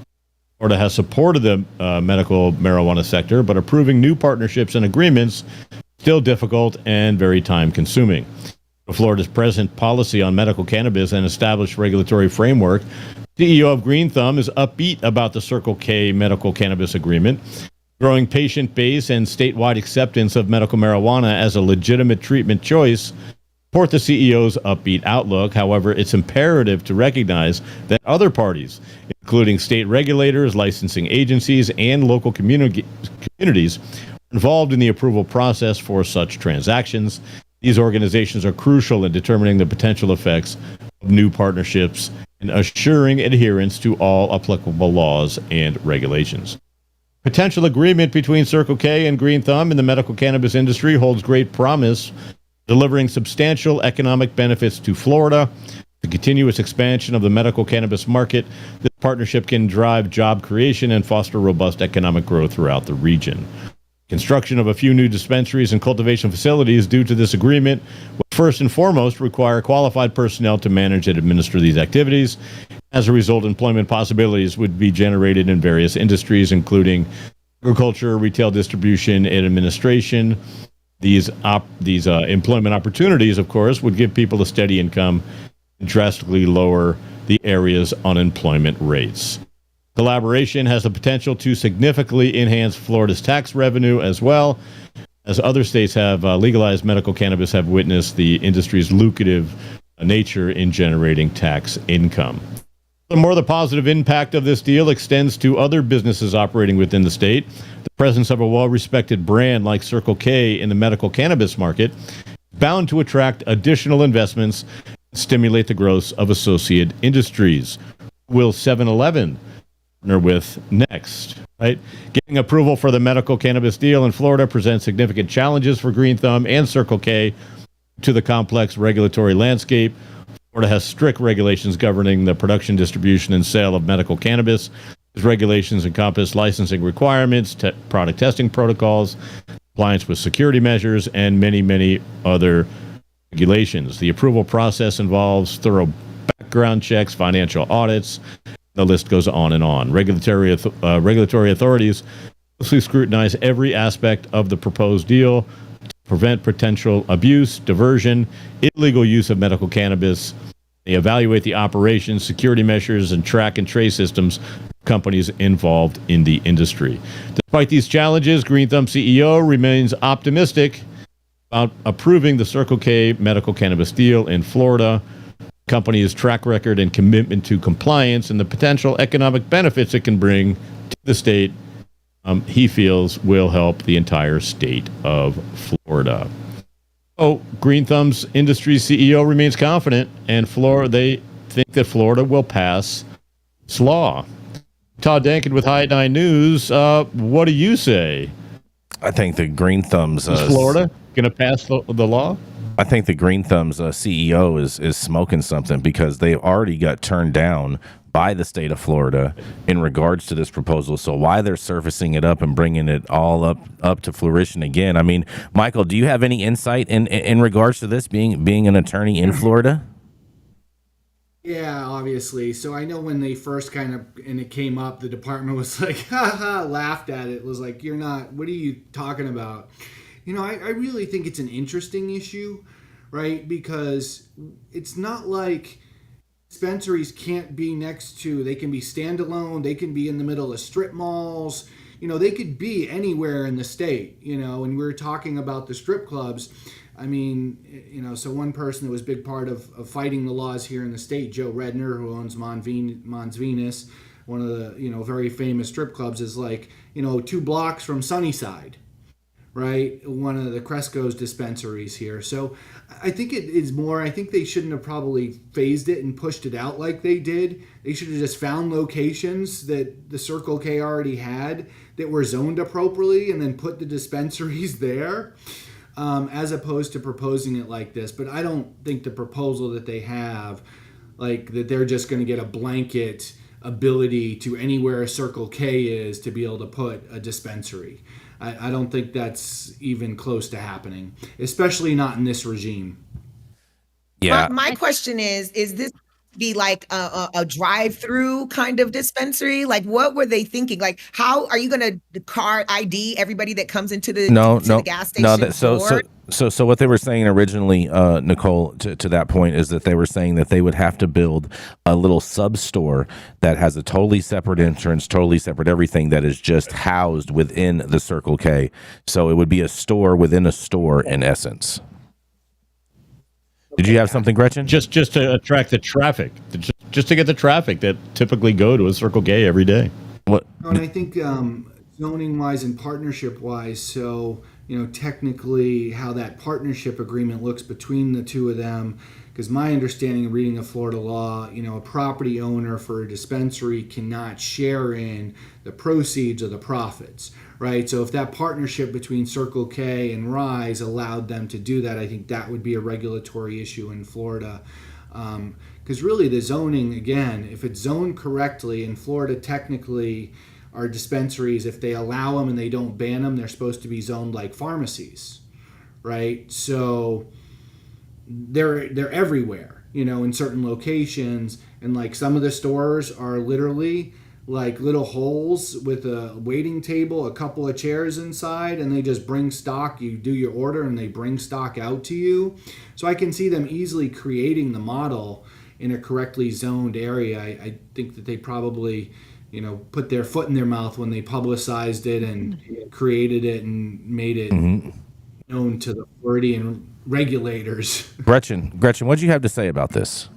Florida has supported the medical marijuana sector, but approving new partnerships and agreements is still difficult and very time-consuming. Florida's present policy on medical cannabis and established regulatory framework, CEO of Green Thumb is upbeat about the Circle K medical cannabis agreement. Growing patient base and statewide acceptance of medical marijuana as a legitimate treatment choice support the CEO's upbeat outlook. However, it's imperative to recognize that other parties, including state regulators, licensing agencies, and local communities, are involved in the approval process for such transactions. These organizations are crucial in determining the potential effects of new partnerships and assuring adherence to all applicable laws and regulations. Potential agreement between Circle K and Green Thumb in the medical cannabis industry holds great promise, delivering substantial economic benefits to Florida. The continuous expansion of the medical cannabis market, this partnership can drive job creation and foster robust economic growth throughout the region. Construction of a few new dispensaries and cultivation facilities due to this agreement will first and foremost require qualified personnel to manage and administer these activities. As a result, employment possibilities would be generated in various industries, including agriculture, retail distribution, and administration. These employment opportunities, of course, would give people a steady income and drastically lower the area's unemployment rates. Collaboration has the potential to significantly enhance Florida's tax revenue as well. As other states have legalized medical cannabis, have witnessed the industry's lucrative nature in generating tax income. Furthermore, the positive impact of this deal extends to other businesses operating within the state. The presence of a well-respected brand like Circle K in the medical cannabis market is bound to attract additional investments and stimulate the growth of associate industries. Will 7-Eleven partner with next, right? Getting approval for the medical cannabis deal in Florida presents significant challenges for Green Thumb and Circle K to the complex regulatory landscape. Florida has strict regulations governing the production, distribution, and sale of medical cannabis. These regulations encompass licensing requirements, product testing protocols, compliance with security measures, and many, many other regulations. The approval process involves thorough background checks, financial audits. The list goes on and on. Regulatory authorities closely scrutinize every aspect of the proposed deal to prevent potential abuse, diversion, illegal use of medical cannabis. They evaluate the operations, security measures, and track and trace systems of companies involved in the industry. Despite these challenges, Green Thumb CEO remains optimistic about approving the Circle K medical cannabis deal in Florida. Company's track record and commitment to compliance and the potential economic benefits it can bring to the state, he feels will help the entire state of Florida. Green Thumb's industry CEO remains confident, and they think that Florida will pass this law. Todd Denkin with High 9 News. What do you say? I think the Green Thumb's is Florida going to pass the law? I think the Green Thumb's CEO is smoking something, because they already got turned down by the state of Florida in regards to this proposal. So why they're surfacing it up and bringing it all up to fruition again? I mean, Michael, do you have any insight in regards to this being an attorney in Florida? Yeah, obviously. So I know when they first and it came up, the department was like, laughed at it. It was like, what are you talking about? I really think it's an interesting issue, right? Because it's not like dispensaries can't be they can be standalone, they can be in the middle of strip malls, they could be anywhere in the state, and we're talking about the strip clubs. I mean, so one person that was a big part of fighting the laws here in the state, Joe Redner, who owns Mons Venus, one of the, very famous strip clubs, is 2 blocks from Sunnyside. Right, one of the Cresco's dispensaries here. So I think it is more, I think they shouldn't have probably phased it and pushed it out like they did. They should have just found locations that the Circle K already had that were zoned appropriately and then put the dispensaries there, as opposed to proposing it like this. But I don't think the proposal that they have, that they're just going to get a blanket ability to anywhere a Circle K is to be able to put a dispensary. I don't think that's even close to happening, especially not in this regime. Yeah. My question is this be like a drive-through kind of dispensary? What were they thinking? How are you going to card ID everybody that comes into the the gas station? So what they were saying originally, Nicole, to that point, is that they were saying that they would have to build a little sub-store that has a totally separate entrance, totally separate everything, that is just housed within the Circle K. So it would be a store within a store in essence. Did you have something, Gretchen? Just to attract the traffic, just to get the traffic that typically go to a Circle K every day. What? And I think zoning wise and partnership wise, so technically how that partnership agreement looks between the two of them, because my understanding of reading of Florida law, a property owner for a dispensary cannot share in the proceeds or the profits, right? So if that partnership between Circle K and Rise allowed them to do that, I think that would be a regulatory issue in Florida. Because really the zoning, again, if it's zoned correctly in Florida, technically our dispensaries, if they allow them and they don't ban them, they're supposed to be zoned like pharmacies, right? So they're everywhere, in certain locations, and like some of the stores are literally like little holes with a waiting table, a couple of chairs inside, and they just bring stock. You do your order and they bring stock out to you. So I can see them easily creating the model in a correctly zoned area. I think that they probably put their foot in their mouth when they publicized it and created it and made it known to the Floridian regulators. Gretchen, what do you have to say about this?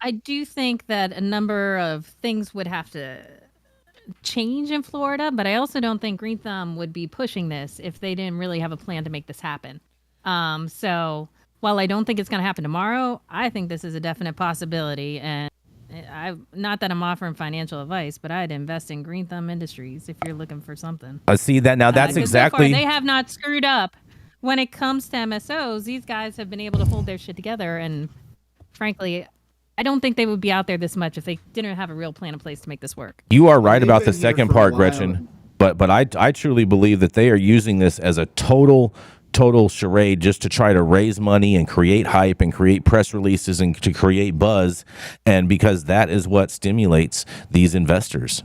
I do think that a number of things would have to change in Florida, but I also don't think Green Thumb would be pushing this if they didn't really have a plan to make this happen. So while I don't think it's going to happen tomorrow, I think this is a definite possibility. And not that I'm offering financial advice, but I'd invest in Green Thumb Industries if you're looking for something. I see that now. That's exactly. So far, they have not screwed up when it comes to MSOs. These guys have been able to hold their shit together, and frankly, I don't think they would be out there this much if they didn't have a real plan in place to make this work. You are right about the second part, Gretchen, but I truly believe that they are using this as a total charade just to try to raise money and create hype and create press releases and to create buzz, and because that is what stimulates these investors.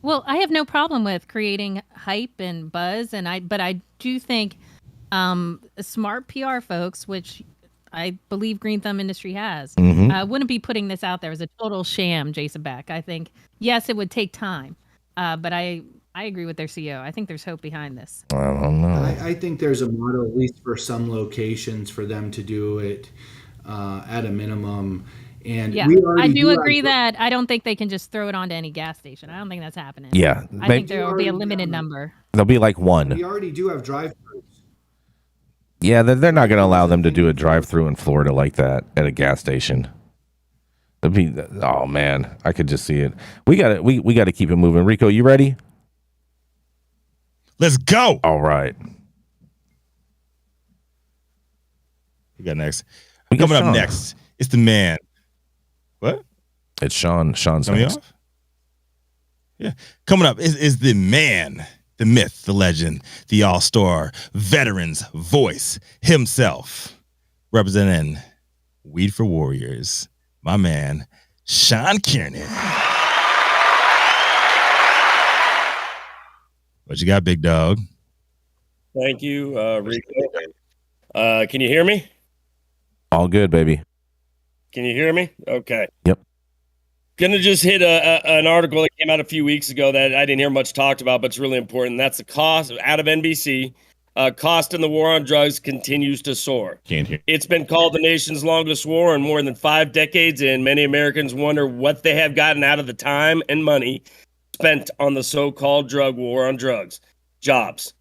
Well, I have no problem with creating hype and buzz, but I do think smart PR folks, which I believe Green Thumb Industry has, wouldn't be putting this out there as a total sham, Jason Beck. I think, yes, it would take time, but I agree with their CEO. I think there's hope behind this. I don't know. I think there's a model, at least for some locations, for them to do it at a minimum. And yeah, I do agree that I don't think they can just throw it onto any gas station. I don't think that's happening. Yeah. I think there will be a limited number. There'll be like one. We already do have drive-thrus. Yeah, they're not going to allow them to do a drive-through in Florida like that at a gas station. Oh man, I could just see it. We got to keep it moving. Rico, you ready? Let's go. All right. We got next. Coming up next, it's the man. What? It's Sean. Sean's coming next. off? Yeah. Coming up is the man, the myth, the legend, the all-star, veteran's voice himself, representing Weed for Warriors, my man, Sean Kiernan. What you got, big dog? Thank you, Rico. Can you hear me? All good, baby. Can you hear me? Okay. Yep. Gonna just hit an article that came out a few weeks ago that I didn't hear much talked about, but it's really important. That's the cost out of NBC. Cost in the war on drugs continues to soar. Can't hear. It's been called the nation's longest war in more than 5 decades, and many Americans wonder what they have gotten out of the time and money spent on the so-called drug war on drugs. Jobs.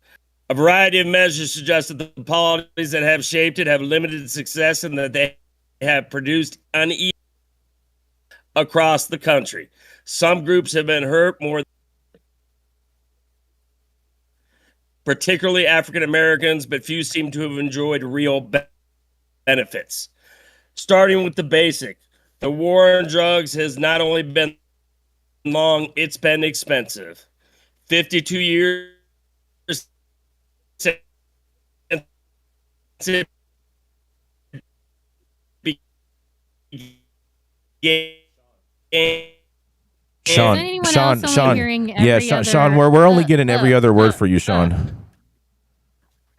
A variety of measures suggest that the policies that have shaped it have limited success and that they have produced uneven across the country. Some groups have been hurt more, particularly African Americans, but few seem to have enjoyed real benefits. Starting with the basic, the war on drugs has not only been long, it's been expensive. 52 years since it began. Sean, yeah, Sean, we're only getting every other word for you, Sean.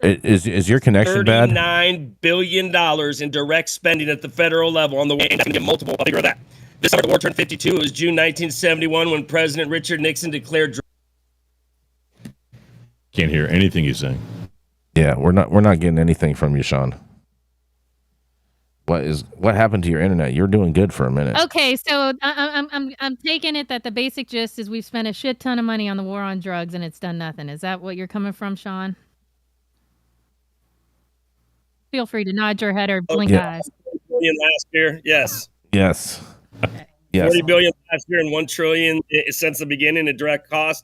Is your connection bad? $39 billion in direct spending at the federal level on the way, and that's going to get multiple. I'll figure that. This summer, the war turned 52. It was June 1971 when President Richard Nixon declared. Can't hear anything he's saying. Yeah, we're not getting anything from you, Sean. What happened to your internet? You're doing good for a minute. Okay, so I'm taking it that the basic gist is we've spent a shit ton of money on the war on drugs and it's done nothing. Is that what you're coming from, Sean? Feel free to nod your head or blink eyes. $40 billion last year, yes. Yes. Yes. $40 billion last year and $1 trillion since the beginning of direct cost.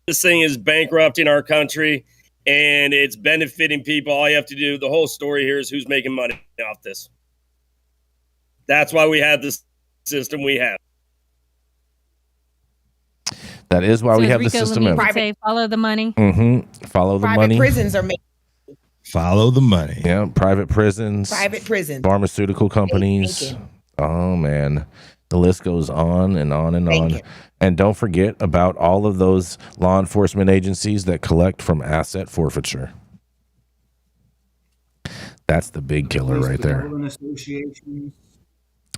This thing is bankrupting our country, and it's benefiting people. All you have to do, the whole story here is who's making money off this. That's why we have this system we have. That is why we have the Rico system. Lamitte say, follow the money. Follow the Private money. prisons are making. Follow the money. Yeah, private prisons. Private prisons. Pharmaceutical companies. Oh, man. The list goes on and on and on. And don't forget about all of those law enforcement agencies that collect from asset forfeiture. That's the big killer right there.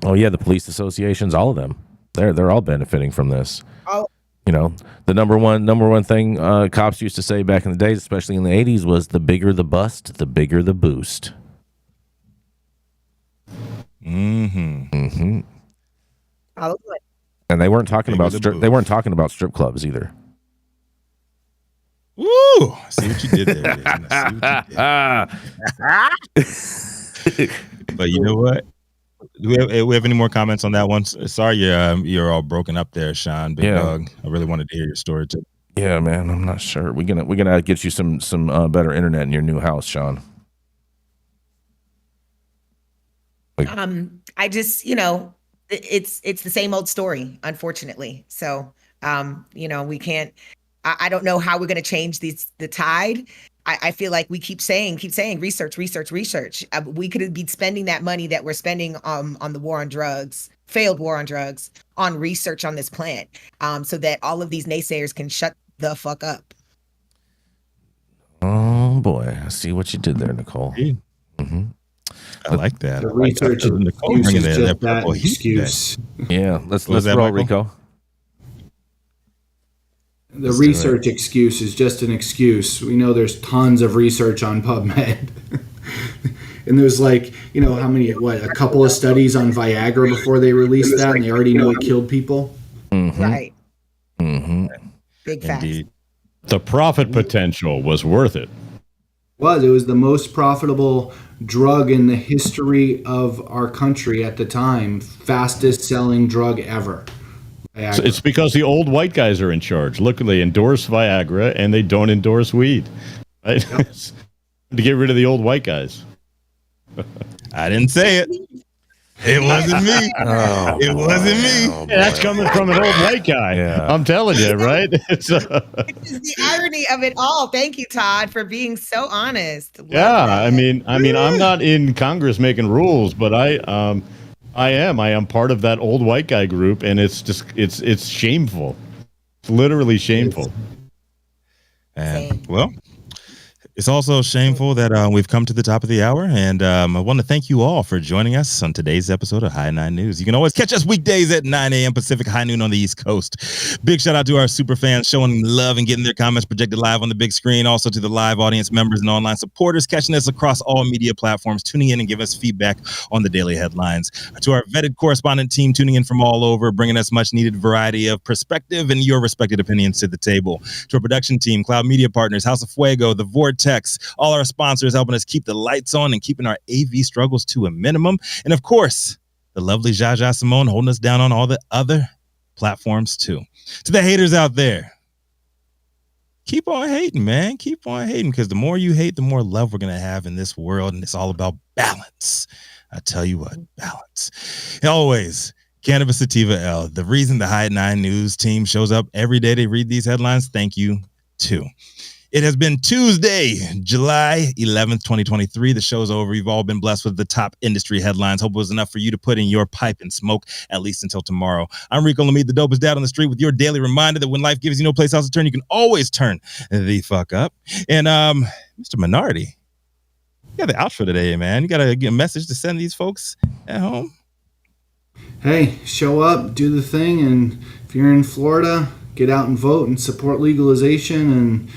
Oh, yeah, the police associations, all of them. They're all benefiting from this. You know, the number one thing cops used to say back in the days, especially in the 80s, was the bigger the bust, the bigger the boost. And they weren't talking about strip clubs either. Woo! I see what you did there, Jason. I see what you did. But you know what? Do we have any more comments on that one? Sorry, you're all broken up there, Sean. Big dog. I really wanted to hear your story too. Yeah, man. I'm not sure. We're gonna get you some better internet in your new house, Sean. I just, it's the same old story, unfortunately. So, we can't. I don't know how we're going to change the tide. I feel like we keep saying research. We could be spending that money that we're spending on the war on drugs, failed war on drugs, on research on this plant, so that all of these naysayers can shut the fuck up. Oh boy, I see what you did there, Nicole. I like that. The research of Nicole bringing that purple excuse. Yeah, let's roll, Rico. The research excuse is just an excuse. We know there's tons of research on PubMed. And there's how many, a couple of studies on Viagra before they released that, and they already know it killed people. Right. Big facts. Indeed. The profit potential was worth it. It was the most profitable drug in the history of our country at the time. Fastest selling drug ever. So it's because the old white guys are in charge. Look, they endorse Viagra and they don't endorse weed. Right? Yep. To get rid of the old white guys. I didn't say it. It wasn't me. It wasn't me. Oh, that's coming from an old white guy. Yeah. I'm telling you, right? It's is the irony of it all. Thank you, Todd, for being so honest. I mean, I'm not in Congress making rules, but I am part of that old white guy group, and it's just it's shameful. It's literally shameful. And well, it's also shameful that we've come to the top of the hour, and I want to thank you all for joining us on today's episode of High 9 News. You can always catch us weekdays at 9 a.m. Pacific, high noon on the East Coast. Big shout out to our super fans showing love and getting their comments projected live on the big screen. Also to the live audience members and online supporters catching us across all media platforms, tuning in and giving us feedback on the daily headlines. To our vetted correspondent team tuning in from all over, bringing us much needed variety of perspective and your respected opinions to the table. To our production team, Cloud Media Partners, House of Fuego, The Vortex, all our sponsors helping us keep the lights on and keeping our AV struggles to a minimum. And of course, the lovely Jaja Simone holding us down on all the other platforms too. To the haters out there, keep on hating, man. Keep on hating, because the more you hate, the more love we're going to have in this world. And it's all about balance. I tell you what, balance. And always, Cannabis Sativa L, the reason the High 9 News team shows up every day to read these headlines. Thank you too. It has been Tuesday, July 11th, 2023. The show's over. You've all been blessed with the top industry headlines. Hope it was enough for you to put in your pipe and smoke, at least until tomorrow. I'm Rico Lamitte, the dopest dad on the street, with your daily reminder that when life gives you no place else to turn, you can always turn the fuck up. And Mr. Minardi, you got the outro today, man. You got to get a message to send these folks at home. Hey, show up, do the thing, and if you're in Florida, get out and vote and support legalization, and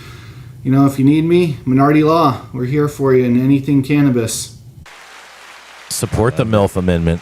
if you need me, Minority Law, we're here for you in anything cannabis. Support the MILF Amendment.